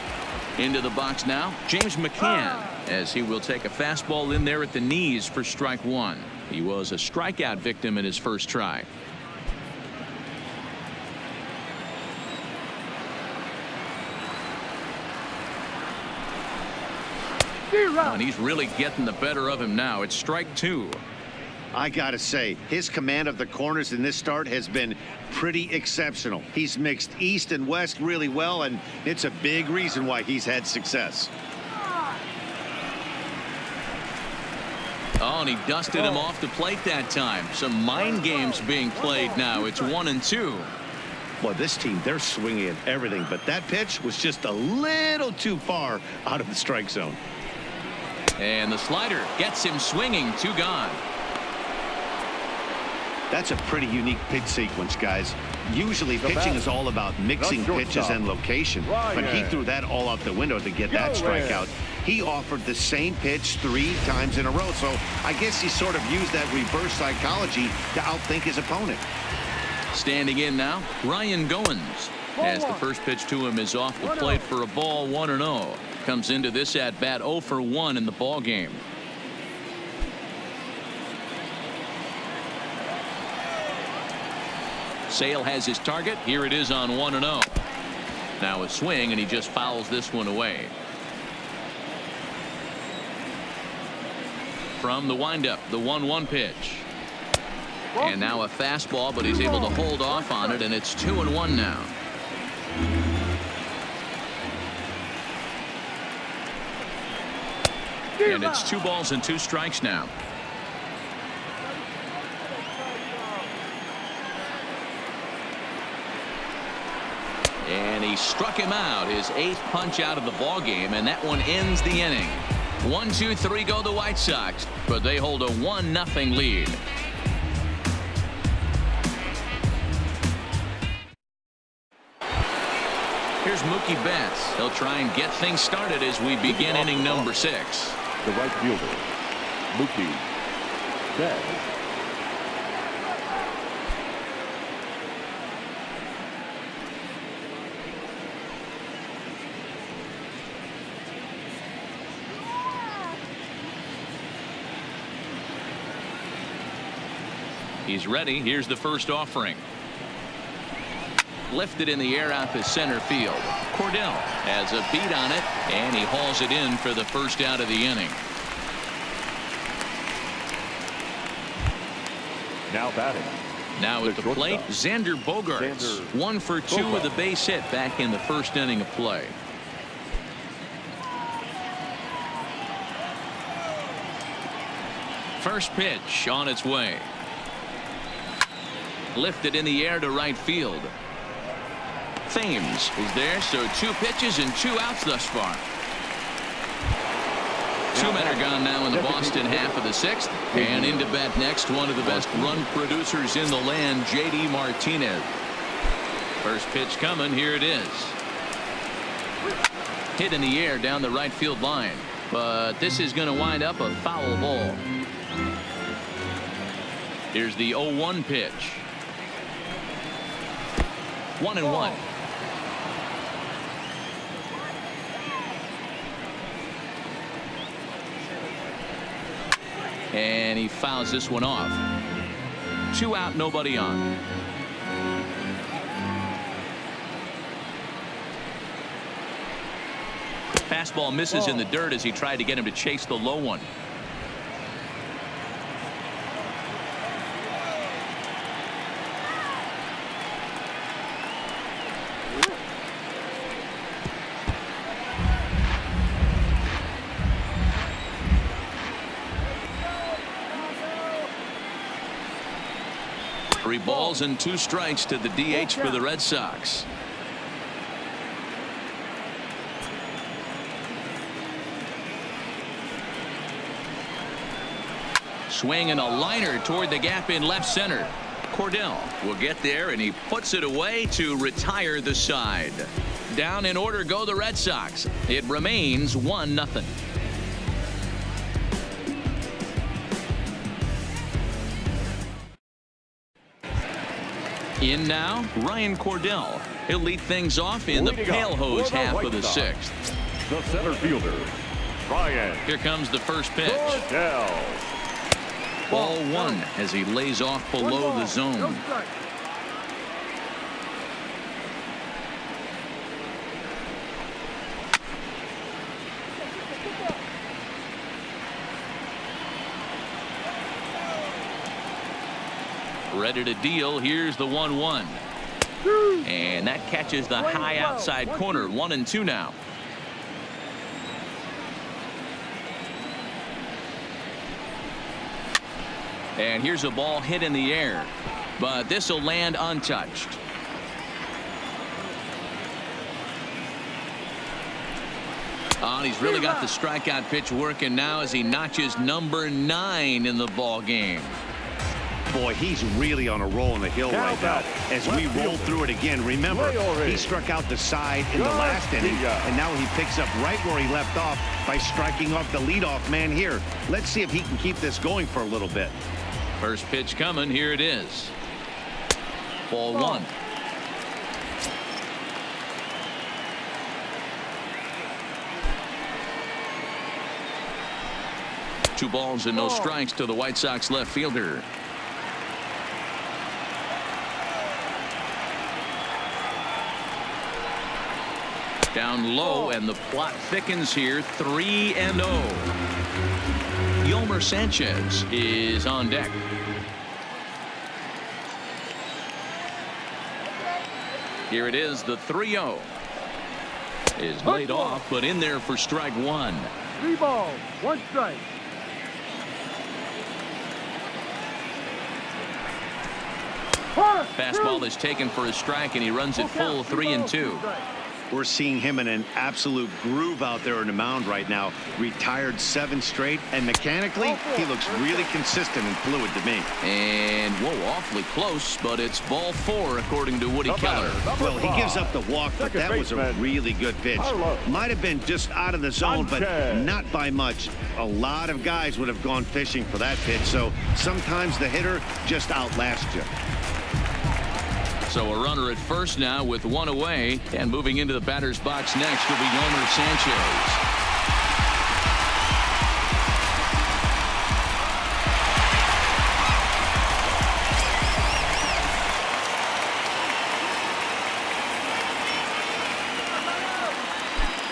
Into the box now, James McCann, as he will take a fastball in there at the knees for strike 1. He was a strikeout victim in his first try. And he's really getting the better of him now. It's strike 2. I gotta say, his command of the corners in this start has been pretty exceptional. He's mixed east and west really well, and it's a big reason why he's had success. Oh, and he dusted him off the plate that time. Some mind games being played now. It's 1-2. Boy, this team, they're swinging at everything, but that pitch was just a little too far out of the strike zone. And the slider gets him swinging. 2 gone. That's a pretty unique pitch sequence, guys. Usually pitching is all about mixing pitches and location, but he threw that all out the window to get that strikeout. He offered the same pitch 3 times in a row, so I guess he sort of used that reverse psychology to outthink his opponent. Standing in now, Ryan Goins, as the first pitch to him is off the plate for a ball. 1-0. Comes into this at bat 0 for 1 in the ball game. Sale has his target. Here it is on 1-0. Now a swing, and he just fouls this one away. From the windup, the 1-1 pitch. And now a fastball, but he's able to hold off on it, and it's 2-1 now. And it's 2 balls and 2 strikes now. And he struck him out, his 8th punch out of the ball game, and that one ends the inning. 1-2-3 go the White Sox, but they hold a 1-0 lead. Here's Mookie Betts. He'll try and get things started as we begin inning number 6. The right fielder, Mookie Betts. He's ready. Here's the first offering. Lifted in the air out to center field. Cordell has a beat on it, and he hauls it in for the first out of the inning. Now batting. Now at the plate, Xander Bogaerts. 1 for 2 with a base hit back in the first inning of play. First pitch on its way. Lifted in the air to right field. Thames is there, so 2 pitches and 2 outs thus far. 2 men are gone now in the Boston half of the 6th. And into bat next, one of the best run producers in the land, J.D. Martinez. First pitch coming. Here it is. Hit in the air down the right field line. But this is going to wind up a foul ball. Here's the 0-1 pitch. 1-1. And he fouls this one off. 2 out, nobody on. Fastball misses in the dirt as he tried to get him to chase the low one. Three balls and 2 strikes to the DH for the Red Sox. Swing and a liner toward the gap in left center. Cordell will get there, and he puts it away to retire the side. Down in order go the Red Sox. It remains 1-0. In now, Ryan Cordell. He'll lead things off in the pale hose half of the 6th. The center fielder, Ryan. Here comes the first pitch. Cordell. Ball 1 as he lays off below the zone. Ready to deal. Here's the 1-1. And that catches the high outside corner. 1-2 now. And here's a ball hit in the air, but this will land untouched. Oh, and he's really got the strikeout pitch working now as he notches number 9 in the ball game. Boy, he's really on a roll in the hill right now. As we roll through it again, remember, he struck out the side in the last inning, and now he picks up right where he left off by striking off the leadoff man here. Let's see if he can keep this going for a little bit. First pitch coming. Here it is. Ball 1. Two balls and no strikes to the White Sox left fielder. Down low, and the plot thickens here. 3-0. Yolmer Sanchez is on deck. Here it is. The 3-0 is laid off, but in there for strike 1. 3 balls, 1 strike. Fastball is taken for a strike, and he runs it full. 3-2. We're seeing him in an absolute groove out there on the mound right now. Retired 7 straight, and mechanically, he looks really consistent and fluid to me. And, whoa, awfully close, but it's ball 4, according to Woody Keller. Well, he gives up the walk, but that was a really good pitch. Might have been just out of the zone, but not by much. A lot of guys would have gone fishing for that pitch, so sometimes the hitter just outlasts you. So a runner at first now with 1 away, and moving into the batter's box next will be Yolmer Sanchez.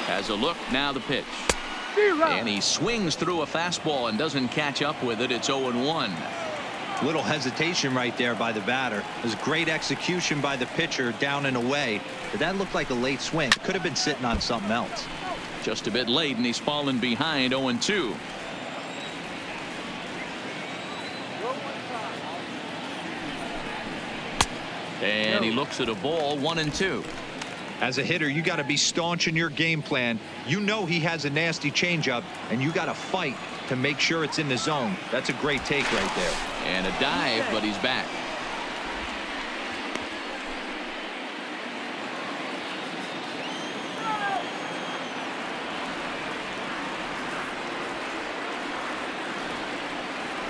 As a look, now the pitch. And he swings through a fastball and doesn't catch up with it. It's 0-1. Little hesitation right there by the batter. It was great execution by the pitcher down and away, but that looked like a late swing. Could have been sitting on something else. Just a bit late, and he's fallen behind. 0-2. And he looks at a ball. 1-2. As a hitter, you got to be staunch in your game plan. You know he has a nasty changeup, and you got to fight to make sure it's in the zone. That's a great take right there. And a dive, but he's back.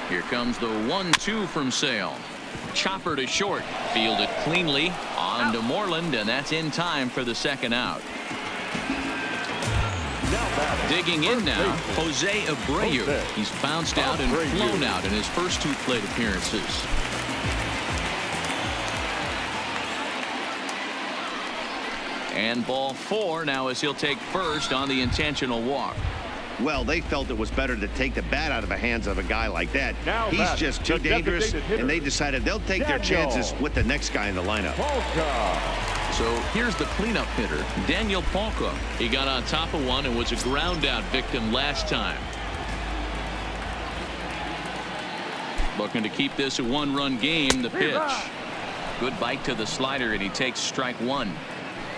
Here comes the 1-2 from Sale. Chopper to short. Fielded cleanly. On to Moreland, and that's in time for the second out. Digging in now, Jose Abreu. He's bounced out and flown out in his first 2 plate appearances. And ball 4 now as he'll take first on the intentional walk. Well, they felt it was better to take the bat out of the hands of a guy like that. He's just too dangerous, and they decided they'll take their chances with the next guy in the lineup. So here's the cleanup hitter, Daniel Palka. He got on top of one and was a ground out victim last time. Looking to keep this a 1-run game. The pitch. Good bite to the slider, and he takes strike 1.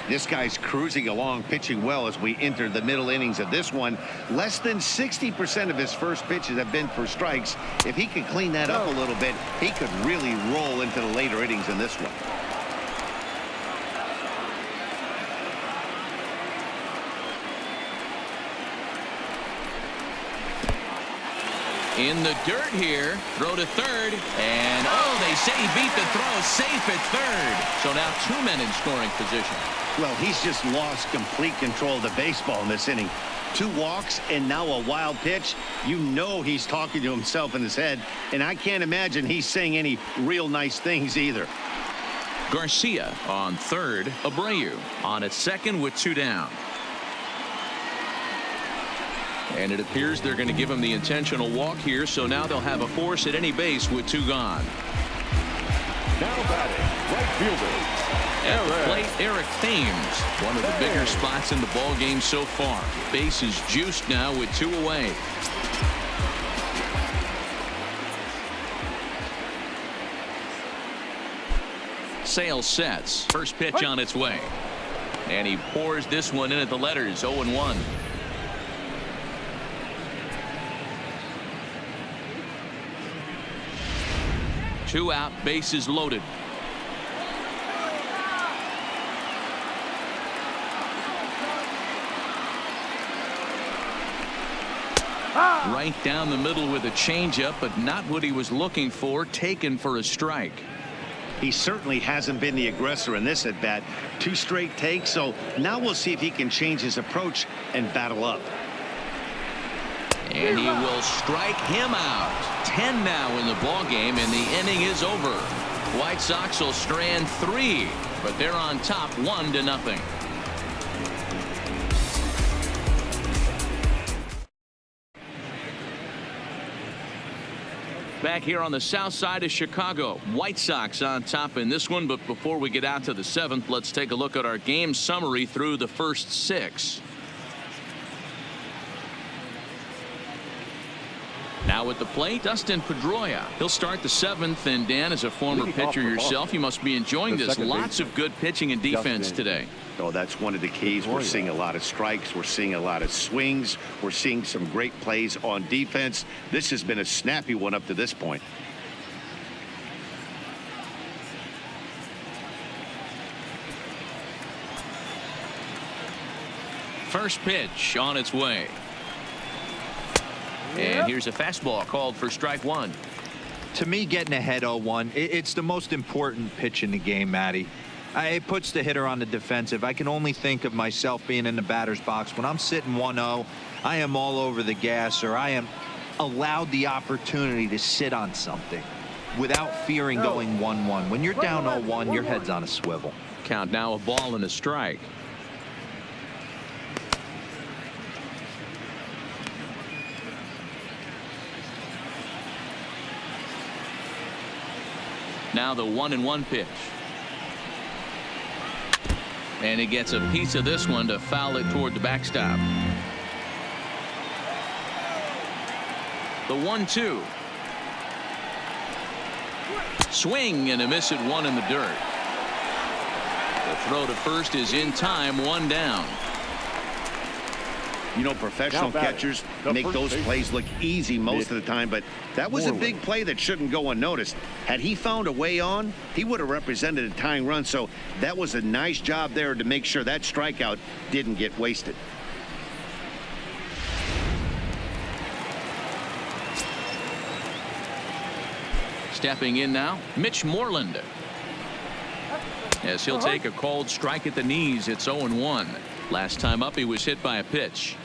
This guy's cruising along, pitching well as we enter the middle innings of this one. Less than 60% of his first pitches have been for strikes. If he could clean that up a little bit, he could really roll into the later innings in this one. In the dirt here, throw to third, and they say he beat the throw, safe at third. So now 2 men in scoring position. Well, he's just lost complete control of the baseball in this inning. 2 walks and now a wild pitch. You know he's talking to himself in his head, and I can't imagine he's saying any real nice things either. Garcia on third, Abreu on at second with 2 down. And it appears they're going to give him the intentional walk here, so now they'll have a force at any base with 2 gone. Now batting, right fielder. At the plate, Eric Thames, one of the bigger spots in the ball game so far. Base is juiced now with 2 away. Sale sets. First pitch on its way. And he pours this one in at the letters, 0-1. Two out, bases loaded. Right down the middle with a changeup, but not what he was looking for. Taken for a strike. He certainly hasn't been the aggressor in this at bat. 2 straight takes, so now we'll see if he can change his approach and battle up. And he will strike him out. 10 now in the ball game, and the inning is over. White Sox will strand 3, but they're on top 1-0. Back here on the south side of Chicago, White Sox on top in this one. But before we get out to the 7th, let's take a look at our game summary through the first 6. Now at the plate, Dustin Pedroia. He'll start the 7th. And Dan, as a former pitcher yourself, you must be enjoying this. Lots of good pitching and defense today. Oh, that's one of the keys. We're seeing a lot of strikes. We're seeing a lot of swings. We're seeing some great plays on defense. This has been a snappy one up to this point. First pitch on its way. And here's a fastball called for strike 1. To me, getting ahead 0-1, it's the most important pitch in the game, Matty. It puts the hitter on the defensive. I can only think of myself being in the batter's box. When I'm sitting 1-0, I am all over the gas, or I am allowed the opportunity to sit on something without fearing going 1-1. When you're down 0-1, your head's on a swivel. Count now, a ball and a strike. Now the 1-1 pitch. And he gets a piece of this one to foul it toward the backstop. The 1-2. Swing and a miss at 1 in the dirt. The throw to first is in time, 1 down. You know, professional catchers make those plays look easy most of the time, but that was a big play that shouldn't go unnoticed. Had he found a way on, he would have represented a tying run, so that was a nice job there to make sure that strikeout didn't get wasted. Stepping in now, Mitch Moreland. As he'll take a called strike at the knees, it's 0-1. Last time up, he was hit by a pitch.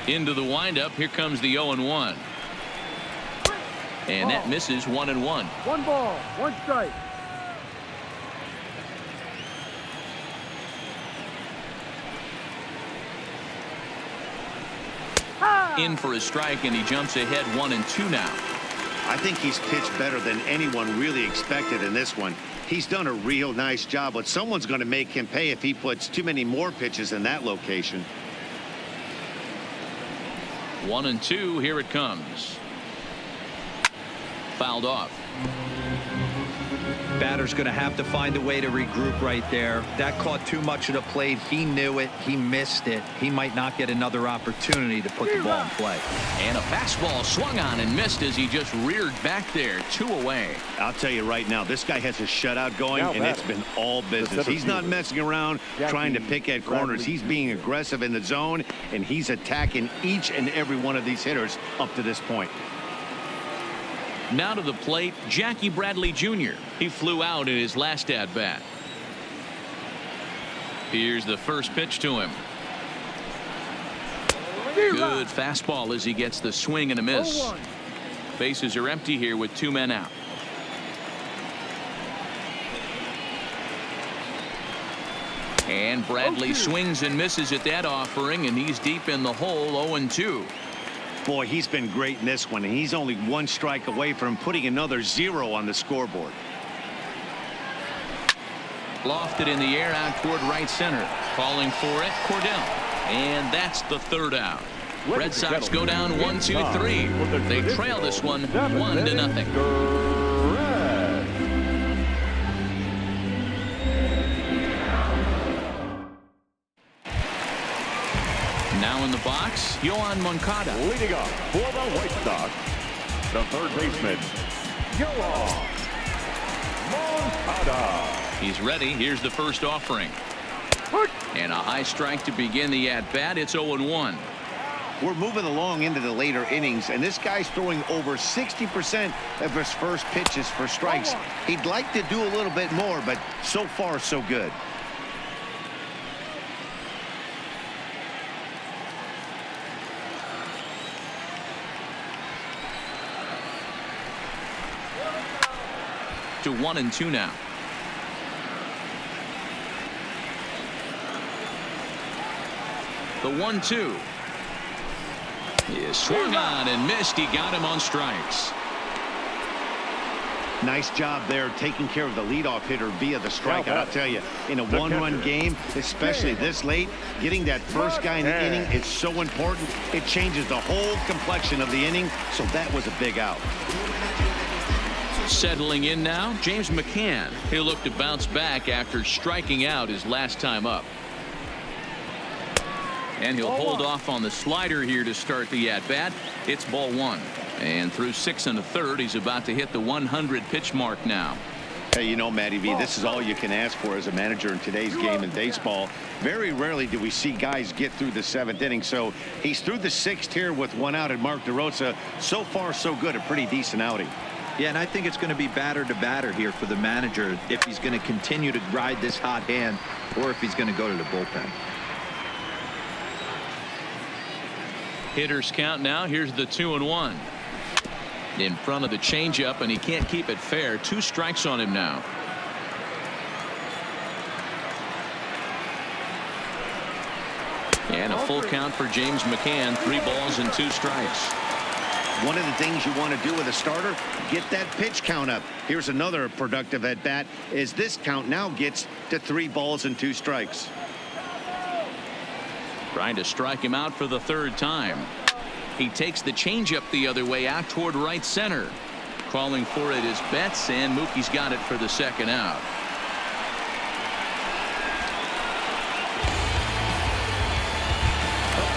Into the windup. Here comes the 0-1. And that misses 1-1. 1 ball, 1 strike. In for a strike, and he jumps ahead 1-2 now. I think he's pitched better than anyone really expected in this one. He's done a real nice job, but someone's going to make him pay if he puts too many more pitches in that location. 1-2. Here it comes. Fouled off. Batter's going to have to find a way to regroup right there. That caught too much of the plate. He knew it. He missed it. He might not get another opportunity to put the ball in play. And a fastball swung on and missed as he just reared back there. 2 away. I'll tell you right now, this guy has a shutout going, and it's been all business. He's not messing around trying to pick at corners. He's being aggressive in the zone, and he's attacking each and every one of these hitters up to this point. Now to the plate, Jackie Bradley Jr. He flew out in his last at-bat. Here's the first pitch to him. Good fastball as he gets the swing and a miss. Bases are empty here with 2 men out. And Bradley swings and misses at that offering, and he's deep in the hole. 0-2. Boy, he's been great in this one, and he's only 1 strike away from putting another 0 on the scoreboard. Lofted in the air out toward right center. Calling for it, Cordell. And that's the 3rd out. Red Sox go down 1-2-3. They trail this one 1-0. Now in the box, Yohan Moncada. Leading up for the White Sox, the 3rd baseman, Yohan Moncada. He's ready. Here's the first offering. And a high strike to begin the at-bat. It's 0-1. We're moving along into the later innings, and this guy's throwing over 60% of his first pitches for strikes. He'd like to do a little bit more, but so far, so good. To 1-2 now. The 1-2 is swung on and missed. He got him on strikes. Nice job there taking care of the leadoff hitter via the strikeout. I'll tell you, in a 1-run game, especially this late, getting that first guy in the inning is so important. It changes the whole complexion of the inning, so that was a big out. Settling in now, James McCann. He'll look to bounce back after striking out his last time up. And he'll hold off on the slider here to start the at-bat. It's ball 1. And through 6 1/3, he's about to hit the 100 pitch mark now. Hey, you know, Matty V, this is all you can ask for as a manager in today's game in baseball. Very rarely do we see guys get through the 7th inning. So he's through the 6th here with 1 out, and Mark DeRosa, so far so good, a pretty decent outing. Yeah, and I think it's going to be batter to batter here for the manager if he's going to continue to ride this hot hand or if he's going to go to the bullpen. Hitters count now. Here's the 2-1. In front of the changeup, and he can't keep it fair. 2 strikes on him now. And a full count for James McCann. 3 balls and 2 strikes. One of the things you want to do with a starter, get that pitch count up. Here's another productive at bat as this count now gets to 3 balls and 2 strikes. Trying to strike him out for the 3rd time. He takes the changeup the other way out toward right center. Calling for it is Betts, and Mookie's got it for the 2nd out.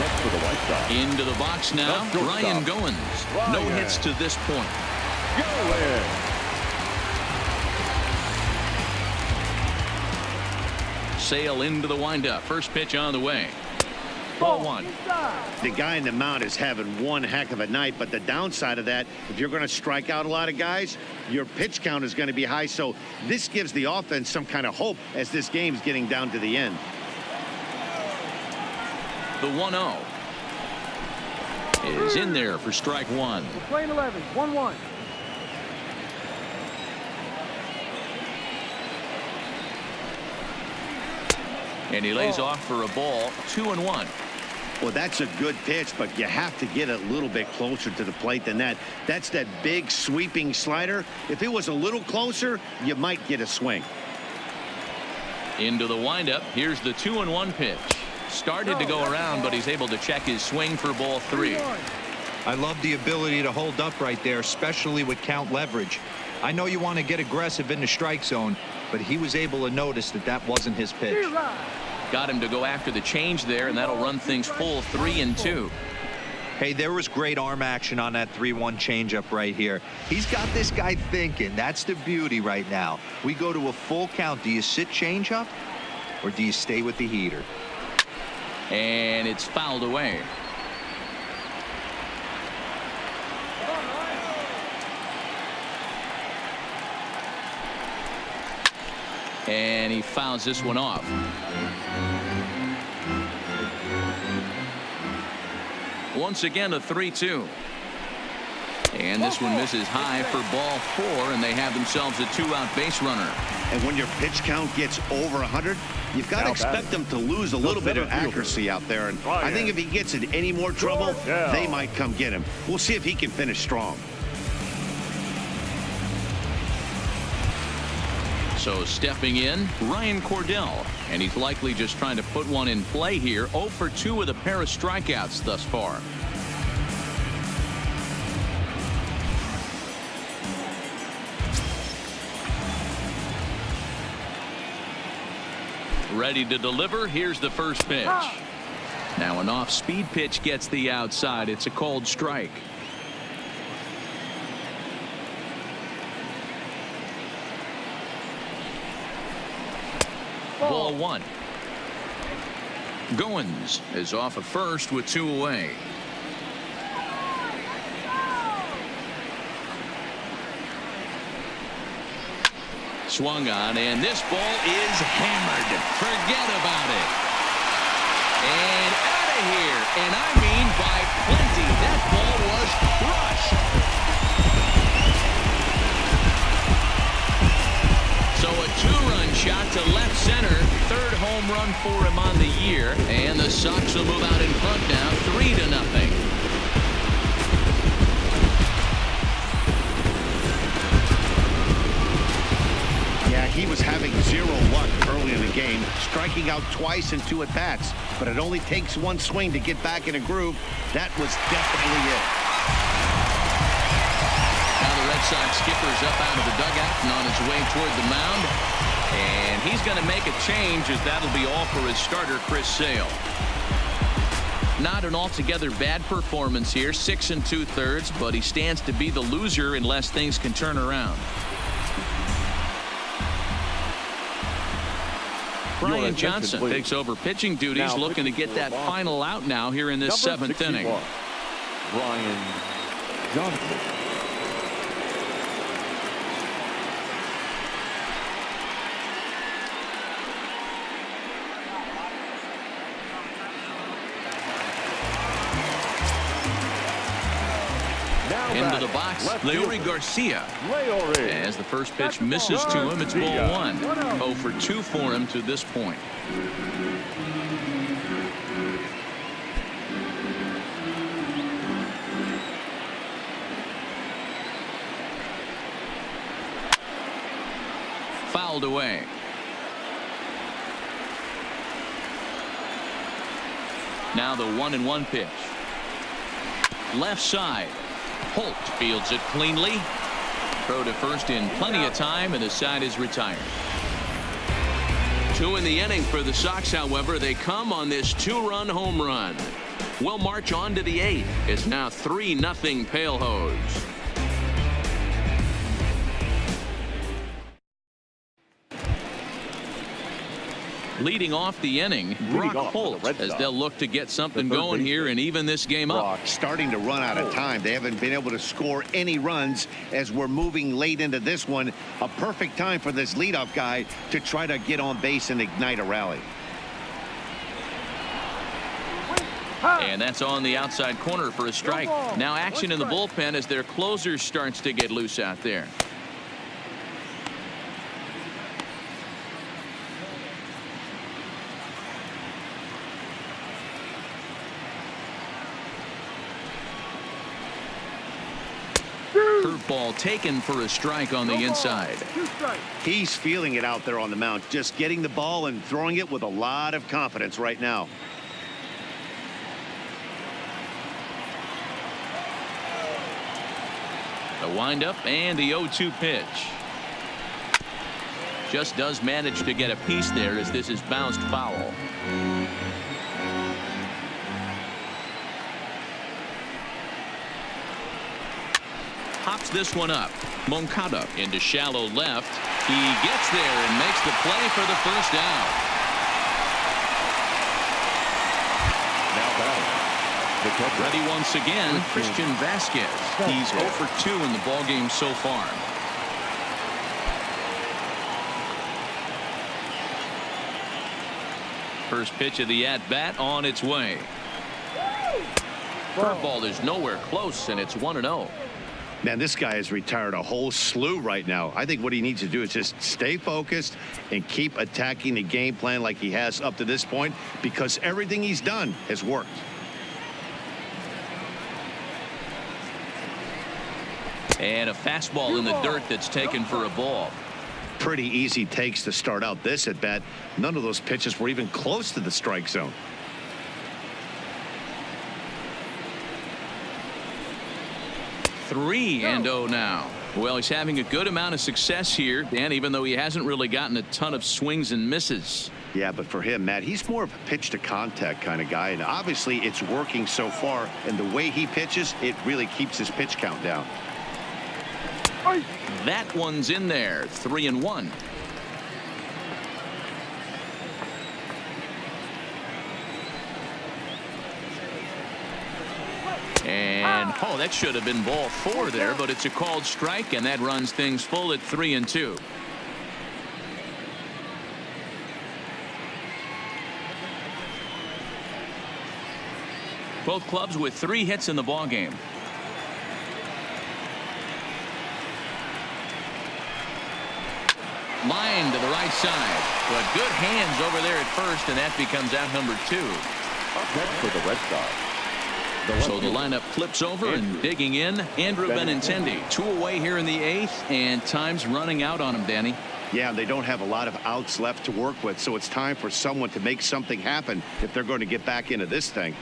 For the White Sox. Into the box now, Ryan Goins. No hits to this point. Sale into the windup. First pitch on the way. Ball 1. The guy in the mound is having one heck of a night, but the downside of that, if you're going to strike out a lot of guys, your pitch count is going to be high. So this gives the offense some kind of hope as this game's getting down to the end. The 1-0. He's in there for strike one. We're playing 11. 1-1. And he lays off for a ball. 2-1. Well, that's a good pitch, but you have to get a little bit closer to the plate than that. That's that big sweeping slider. If it was a little closer, you might get a swing. Into the windup. Here's the 2-1 pitch. Started to go around, but he's able to check his swing for ball 3. I love the ability to hold up right there, especially with count leverage. I know you want to get aggressive in the strike zone, but he was able to notice that that wasn't his pitch. Got him to go after the change there, and that'll run things full 3-2. Hey, there was great arm action on that 3-1 changeup right here. He's got this guy thinking. That's the beauty right now. We go to a full count. Do you sit changeup or do you stay with the heater? And it's fouled away. And he fouls this one off. Once again, a 3-2. And this one misses high for ball 4, and they have themselves a 2-out base runner. And when your pitch count gets over 100, you've got to expect them to lose a little bit of accuracy out there. And I think if he gets in any more trouble, they might come get him. We'll see if he can finish strong. So stepping in, Ryan Cordell, and he's likely just trying to put one in play here. 0 for 2 with a pair of strikeouts thus far. Ready to deliver. Here's the first pitch. Now an off-speed pitch gets the outside. It's a called strike. Ball 1. Goins is off at first with 2 away. Swung on, and this ball is hammered. Forget about it. And out of here. And I mean by plenty. That ball was crushed. So a 2-run shot to left center. 3rd home run for him on the year. And the Sox will move out in front now 3-0. Yeah, he was having 0 luck early in the game, striking out twice in 2 at-bats. But it only takes 1 swing to get back in a groove. That was definitely it. Now the Red Sox skipper's up out of the dugout and on his way toward the mound. And he's going to make a change, as that'll be all for his starter, Chris Sale. Not an altogether bad performance here, 6 2/3, but he stands to be the loser unless things can turn around. Brian Johnson takes over pitching duties, looking to get that final out now here in this 7th inning. Brian Johnson. Into the box, Leury Garcia. As the first pitch misses to him, it's ball 1. 0 for 2 for him to this point. Fouled away. Now the 1-1 pitch. Left side. Holt fields it cleanly. Throw to first in plenty of time, and the side is retired. 2 in the inning for the Sox, however. They come on this 2-run home run. We'll march on to the 8th. It's now 3-0 Pale Hose. Leading off the inning, Brock Holt, as they'll look to get something going here and even this game up. Starting to run out of time. They haven't been able to score any runs as we're moving late into this one. A perfect time for this leadoff guy to try to get on base and ignite a rally. And that's on the outside corner for a strike. Now action in the bullpen as their closer starts to get loose out there. Curveball taken for a strike on the inside. He's feeling it out there on the mound, just getting the ball and throwing it with a lot of confidence right now. The windup and the 0-2 pitch. Just does manage to get a piece there as this is bounced foul. Hops this one up. Moncada into shallow left. He gets there and makes the play for the first down. Now batting. Ready once again, Christian Vasquez. He's 0 for 2 in the ballgame so far. First pitch of the at-bat on its way. Curveball is nowhere close, and it's 1-0. Man, this guy has retired a whole slew right now. I think what he needs to do is just stay focused and keep attacking the game plan like he has up to this point, because everything he's done has worked. And a fastball in the dirt that's taken for a ball. Pretty easy takes to start out this at bat. None of those pitches were even close to the strike zone. Three and 0 now. Well, he's having a good amount of success here, Dan, even though he hasn't really gotten a ton of swings and misses. Yeah, but for him, Matt, he's more of a pitch to contact kind of guy, and obviously it's working so far, and the way he pitches, it really keeps his pitch count down. That one's in there. 3-1. And oh, that should have been ball 4 there, but it's a called strike, and that runs things full at 3-2. Both clubs with 3 hits in the ball game. Line to the right side, but good hands over there at first, and that becomes out number 2. Up next for the Red Sox. So the lineup flips over, and digging in, Andrew Benintendi. 2 away here in the 8th, and time's running out on him, Danny. Yeah, they don't have a lot of outs left to work with, so it's time for someone to make something happen if they're going to get back into this thing.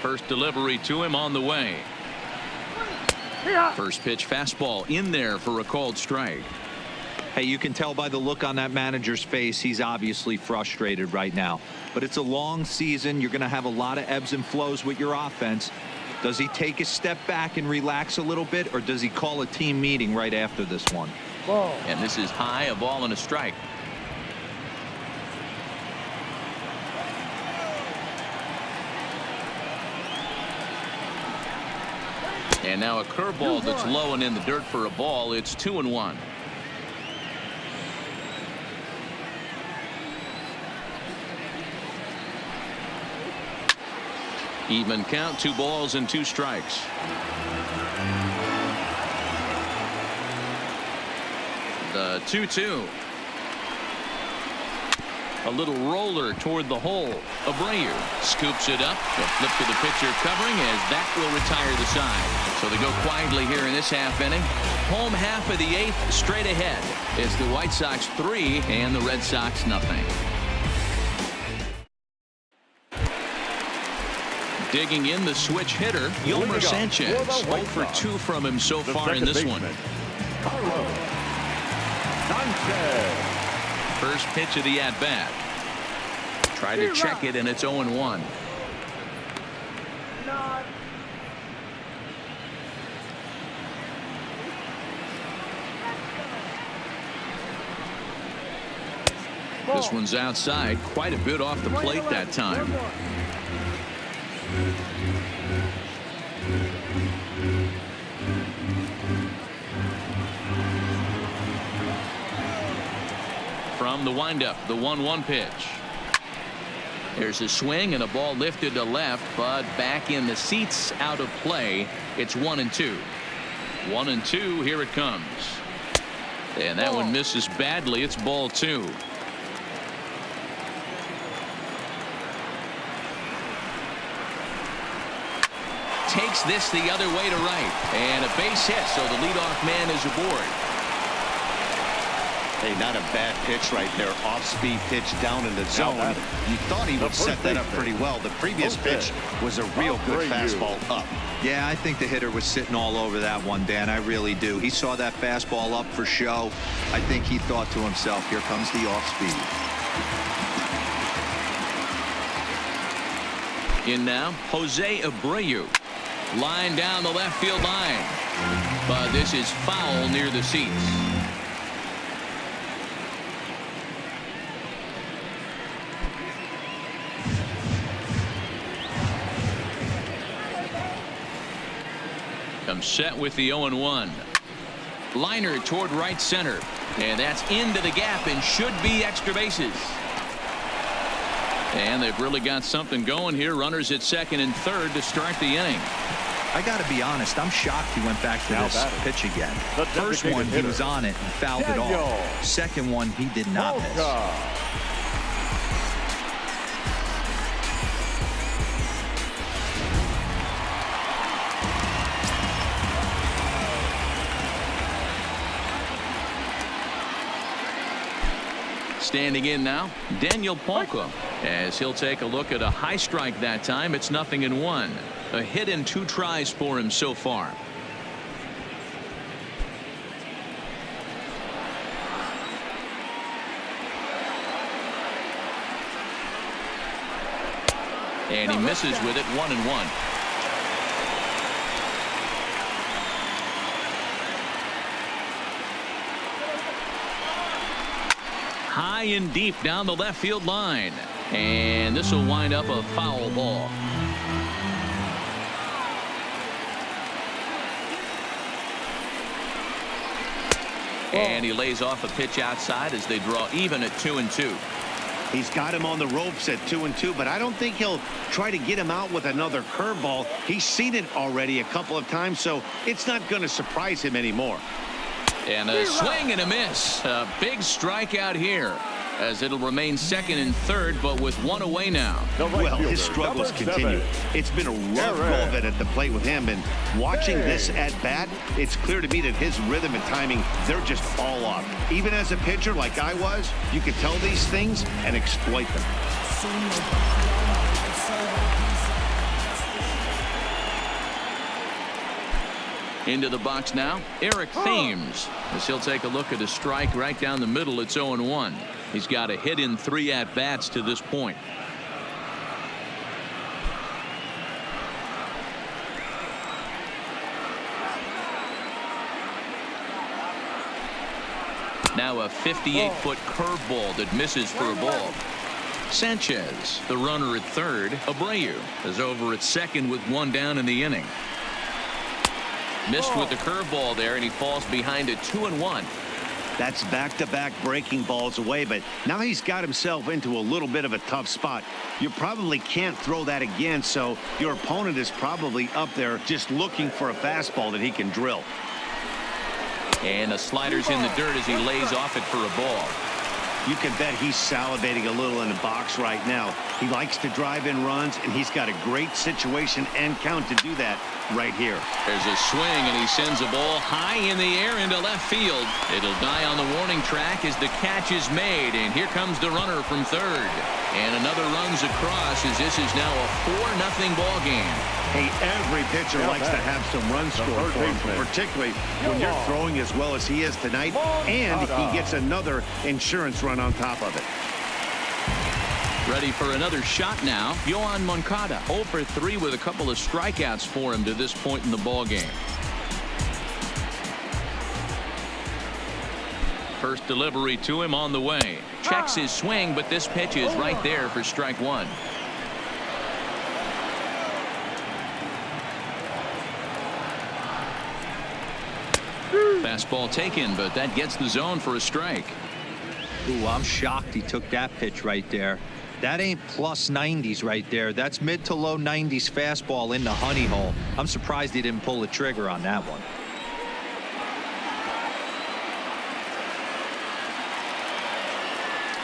First delivery to him on the way. First pitch fastball in there for a called strike. Hey, you can tell by the look on that manager's face, he's obviously frustrated right now. But it's a long season. You're going to have a lot of ebbs and flows with your offense. Does he take a step back and relax a little bit, or does he call a team meeting right after this one? And this is high, a ball and a strike. And now a curveball that's low and in the dirt for a ball. It's 2-1. Even count, 2 balls and 2 strikes. The 2-2. A little roller toward the hole. Abreu scoops it up. The flip to the pitcher covering as that will retire the side. So they go quietly here in this half inning. Home half of the 8th straight ahead. It's the White Sox 3 and the Red Sox nothing. Digging in the switch hitter, Yolmer Sanchez. 0 for 2 from him so far in this one. First pitch of the at-bat. Try to check it, and it's 0-1. This one's outside, quite a bit off the plate that time. from the windup. The 1-1 pitch. There's a swing and a ball lifted to left, but back in the seats, out of play. It's 1-2. 1-2. Here it comes. And that one misses badly. It's ball 2. Takes this the other way to right. And a base hit, so the leadoff man is aboard. Hey, not a bad pitch right there. Off-speed pitch down in the zone. You thought he would set that up pretty well. The previous pitch was a real good fastball up. Yeah, I think the hitter was sitting all over that one, Dan. I really do. He saw that fastball up for show. I think he thought to himself, here comes the off-speed. In now, Jose Abreu. Line down the left field line. But this is foul near the seats. Comes set with the 0-1. Liner toward right center. And that's into the gap and should be extra bases. And they've really got something going here. Runners at second and third to start the inning. I got to be honest, I'm shocked he went back to this pitch again. First one, he was on it and fouled it off. Second one, he did not miss. Standing in now, Daniel Palka, as he'll take a look at a high strike that time. It's 0-1. A hit in 2 tries for him so far. And he misses with it. 1-1. High and deep down the left field line. And this will wind up a foul ball. And he lays off a pitch outside as they draw even at 2-2. He's got him on the ropes at 2-2, but I don't think he'll try to get him out with another curveball. He's seen it already a couple of times, so it's not going to surprise him anymore. And a swing and a miss. A big strikeout here, as it'll remain second and third, but with 1 away now. Well, his struggles continue. It's been a rough go of it at the plate with him, and watching this at bat, it's clear to me that his rhythm and timing, they're just all off. Even as a pitcher like I was, you could tell these things and exploit them. Into the box now, Eric Thames, as he'll take a look at a strike right down the middle. It's 0-1. He's got a hit in 3 at-bats to this point. Now a 58-foot curveball that misses for a ball. Sanchez, the runner at third. Abreu is over at second with 1 down in the inning. Missed with the curveball there, and he falls behind at 2-1. That's back-to-back breaking balls away, but now he's got himself into a little bit of a tough spot. You probably can't throw that again, so your opponent is probably up there just looking for a fastball that he can drill. And the slider's in the dirt as he lays off it for a ball. You can bet he's salivating a little in the box right now. He likes to drive in runs, and he's got a great situation and count to do that right here. There's a swing, and he sends a ball high in the air into left field. It'll die on the warning track as the catch is made, and here comes the runner from third. And another runs across as this is now a 4-0 ball game. Hey, every pitcher likes to have some runs scored for him, particularly when you're throwing as well as he is tonight, and he gets another insurance run on top of it. Ready for another shot now. Yohan Moncada 0 for 3 with a couple of strikeouts for him to this point in the ball game. First delivery to him on the way. Checks his swing, but this pitch is right there for strike 1. Fastball taken, but that gets the zone for a strike. Ooh, I'm shocked he took that pitch right there. That ain't plus 90s right there. That's mid to low 90s fastball in the honey hole. I'm surprised he didn't pull the trigger on that one.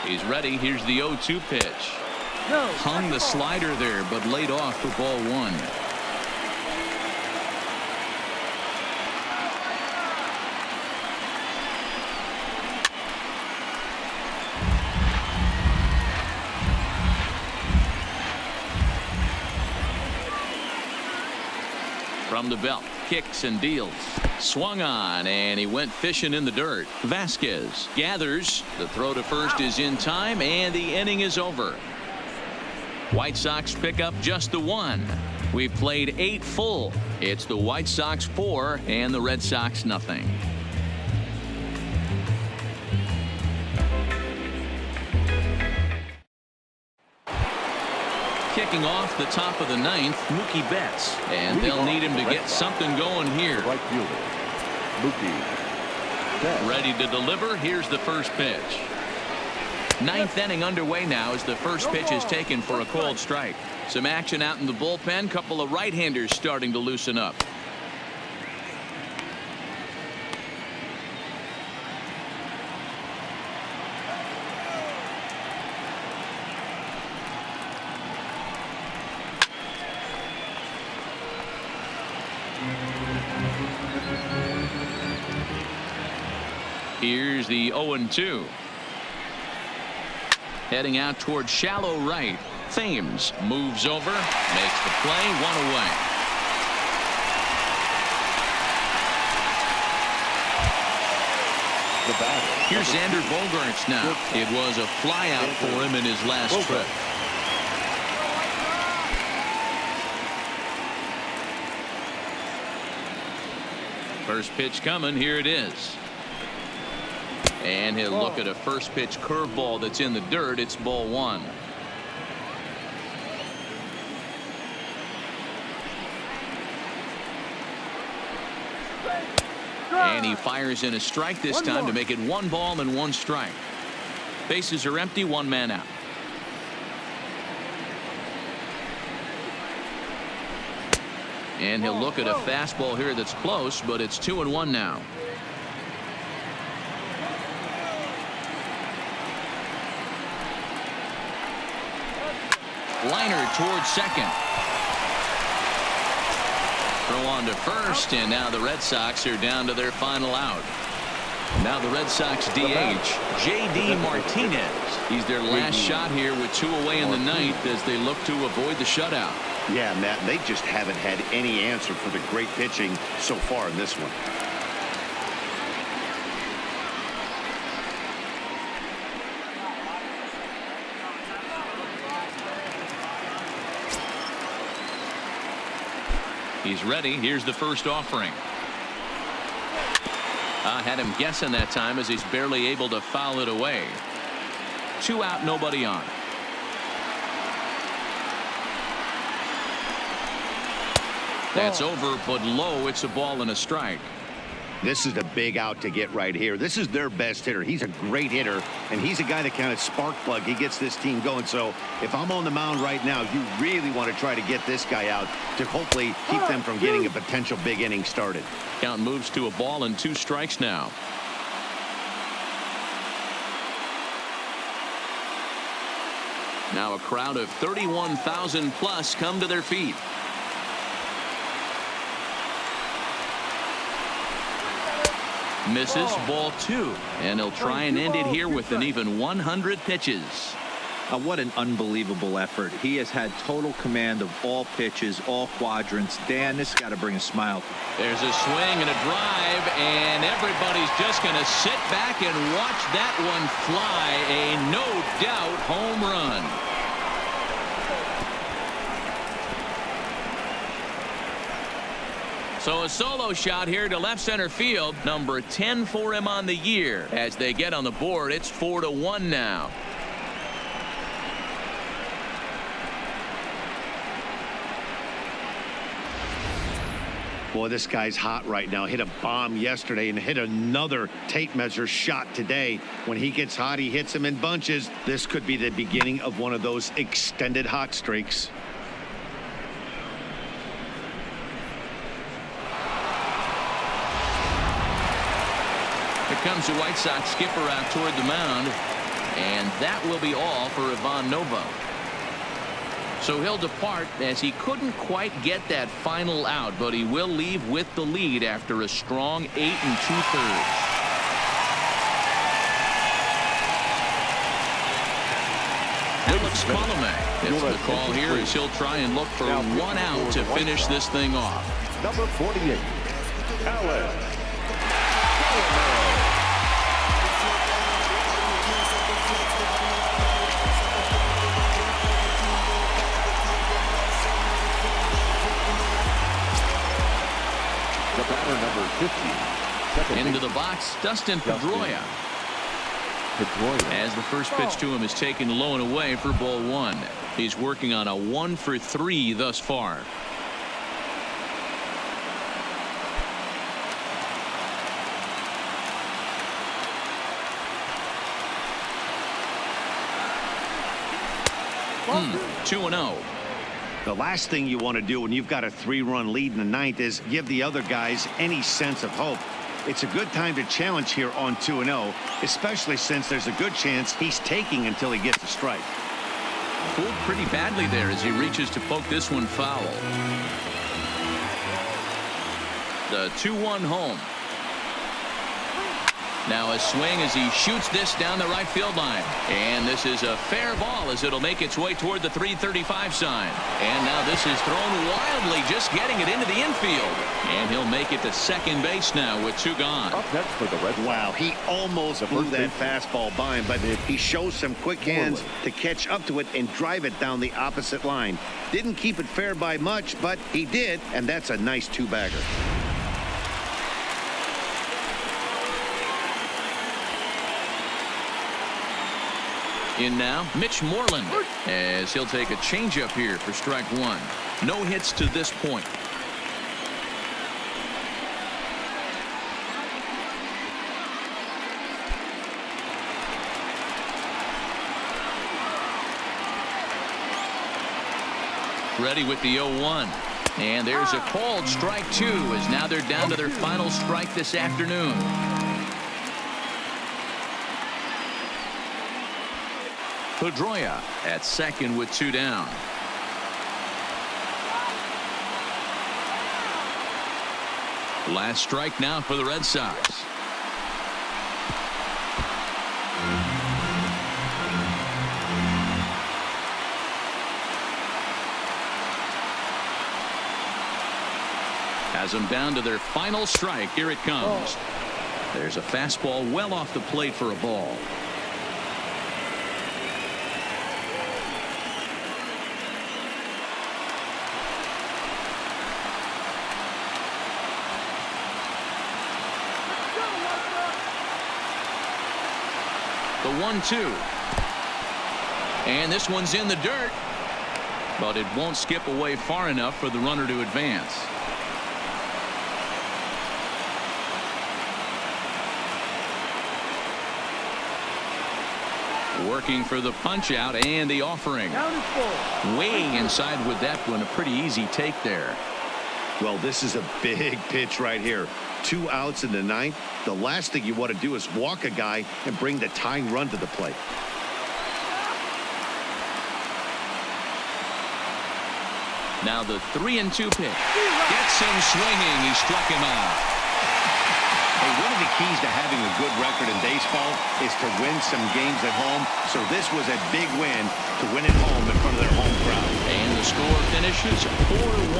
He's ready. Here's the 0-2 pitch. Hung the slider there, but laid off for ball one. From the belt, kicks and deals. Swung on, and he went fishing in the dirt. Vasquez gathers. The throw to first is in time, and the inning is over. White Sox pick up just the one. We've played 8 full. It's the White Sox 4 and the Red Sox nothing. Kicking off the top of the 9th, Mookie Betts, and they'll need him to get something going here. Right fielder, Mookie Betts. Ready to deliver. Here's the first pitch. 9th inning underway now as the first pitch is taken for a called strike. Some action out in the bullpen. Couple of right-handers starting to loosen up. Here's the 0-2. Heading out towards shallow right. Thames moves over, makes the play, 1 away. Here's Xander Bogaerts now. It was a flyout for him in his last trip. First pitch coming. Here it is. And he'll look at a first pitch curveball that's in the dirt. It's ball one. And he fires in a strike this time to make it 1 ball and 1 strike. Bases are empty, 1 man out. And he'll look at a fastball here that's close, but it's 2-1 now. Liner towards second. Throw on to first, and now the Red Sox are down to their final out. Now the Red Sox DH, J.D. Martinez. He's their last shot here with 2 away in the 9th as they look to avoid the shutout. Yeah, Matt, they just haven't had any answer for the great pitching so far in this one. He's ready. Here's the first offering. Had him guessing that time as he's barely able to foul it away. 2 out, nobody on. That's over, but low. It's a ball and a strike. This is the big out to get right here. This is their best hitter. He's a great hitter, and he's a guy that kind of spark plug. He gets this team going. So if I'm on the mound right now, you really want to try to get this guy out to hopefully keep them from getting a potential big inning started. Count moves to a ball and 2 strikes now. Now a crowd of 31,000 plus come to their feet. Misses, ball 2, and he'll try and end it here with an even 100 pitches. What an unbelievable effort. He has had total command of all pitches, all quadrants. Dan, this has got to bring a smile. There's a swing and a drive, and everybody's just going to sit back and watch that one fly. A no doubt home run. So a solo shot here to left center field. Number 10 for him on the year. As they get on the board, it's 4-1 now. Boy, this guy's hot right now. Hit a bomb yesterday and hit another tape measure shot today. When he gets hot, he hits them in bunches. This could be the beginning of one of those extended hot streaks. Here comes the White Sox skipper out toward the mound, and that will be all for Ivan Nova. So he'll depart as he couldn't quite get that final out, but he will leave with the lead after a strong 8 2/3. Alex Colomé gets the call here as he'll try and look for one out to finish this thing off. Number 48, Alex. The batter, number 50. Into the box, Dustin Pedroia. As the first pitch to him is taken low and away for ball 1. He's working on a 1 for 3 thus far. Hmm, 2-0. The last thing you want to do when you've got a 3-run lead in the ninth is give the other guys any sense of hope. It's a good time to challenge here on 2-0, especially since there's a good chance he's taking until he gets a strike. Fooled pretty badly there as he reaches to poke this one foul. The 2-1 home. Now a swing as he shoots this down the right field line. And this is a fair ball as it'll make its way toward the 335 sign. And now this is thrown wildly, just getting it into the infield. And he'll make it to second base now with 2 gone. Up next for the Red Sox. Wow, he almost blew that fastball by him, but he shows some quick hands to catch up to it and drive it down the opposite line. Didn't keep it fair by much, but he did, and that's a nice 2-bagger. In now, Mitch Moreland, as he'll take a changeup here for strike 1. No hits to this point. Ready with the 0-1. And there's a called strike 2 as now they're down to their final strike this afternoon. Pedroia at second with 2 down. Last strike now for the Red Sox. Has them down to their final strike. Here it comes. There's a fastball well off the plate for a ball. The 1-2. And this one's in the dirt. But it won't skip away far enough for the runner to advance. Working for the punch out and the offering. Way inside with that one. A pretty easy take there. Well, this is a big pitch right here. 2 outs in the ninth. The last thing you want to do is walk a guy and bring the tying run to the plate. Now the 3-2 pitch. Gets him swinging. He struck him out. Hey, one of the keys to having a good record in baseball is to win some games at home. So this was a big win to win at home in front of their home crowd. And the score finishes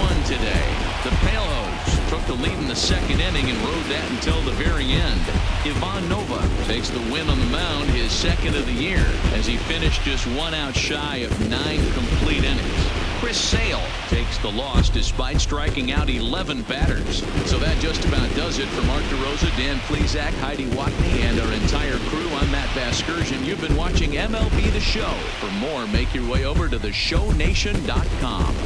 4-1 today. The Palos took the lead in the second inning and rode that until the very end. Ivan Nova takes the win on the mound, his second of the year, as he finished just 1 out shy of 9 complete innings. Chris Sale takes the loss despite striking out 11 batters. So that just about does it for Mark DeRosa, Dan Plesac, Heidi Watney, and our entire crew. I'm Matt Vasgersian. You've been watching MLB The Show. For more, make your way over to theshownation.com.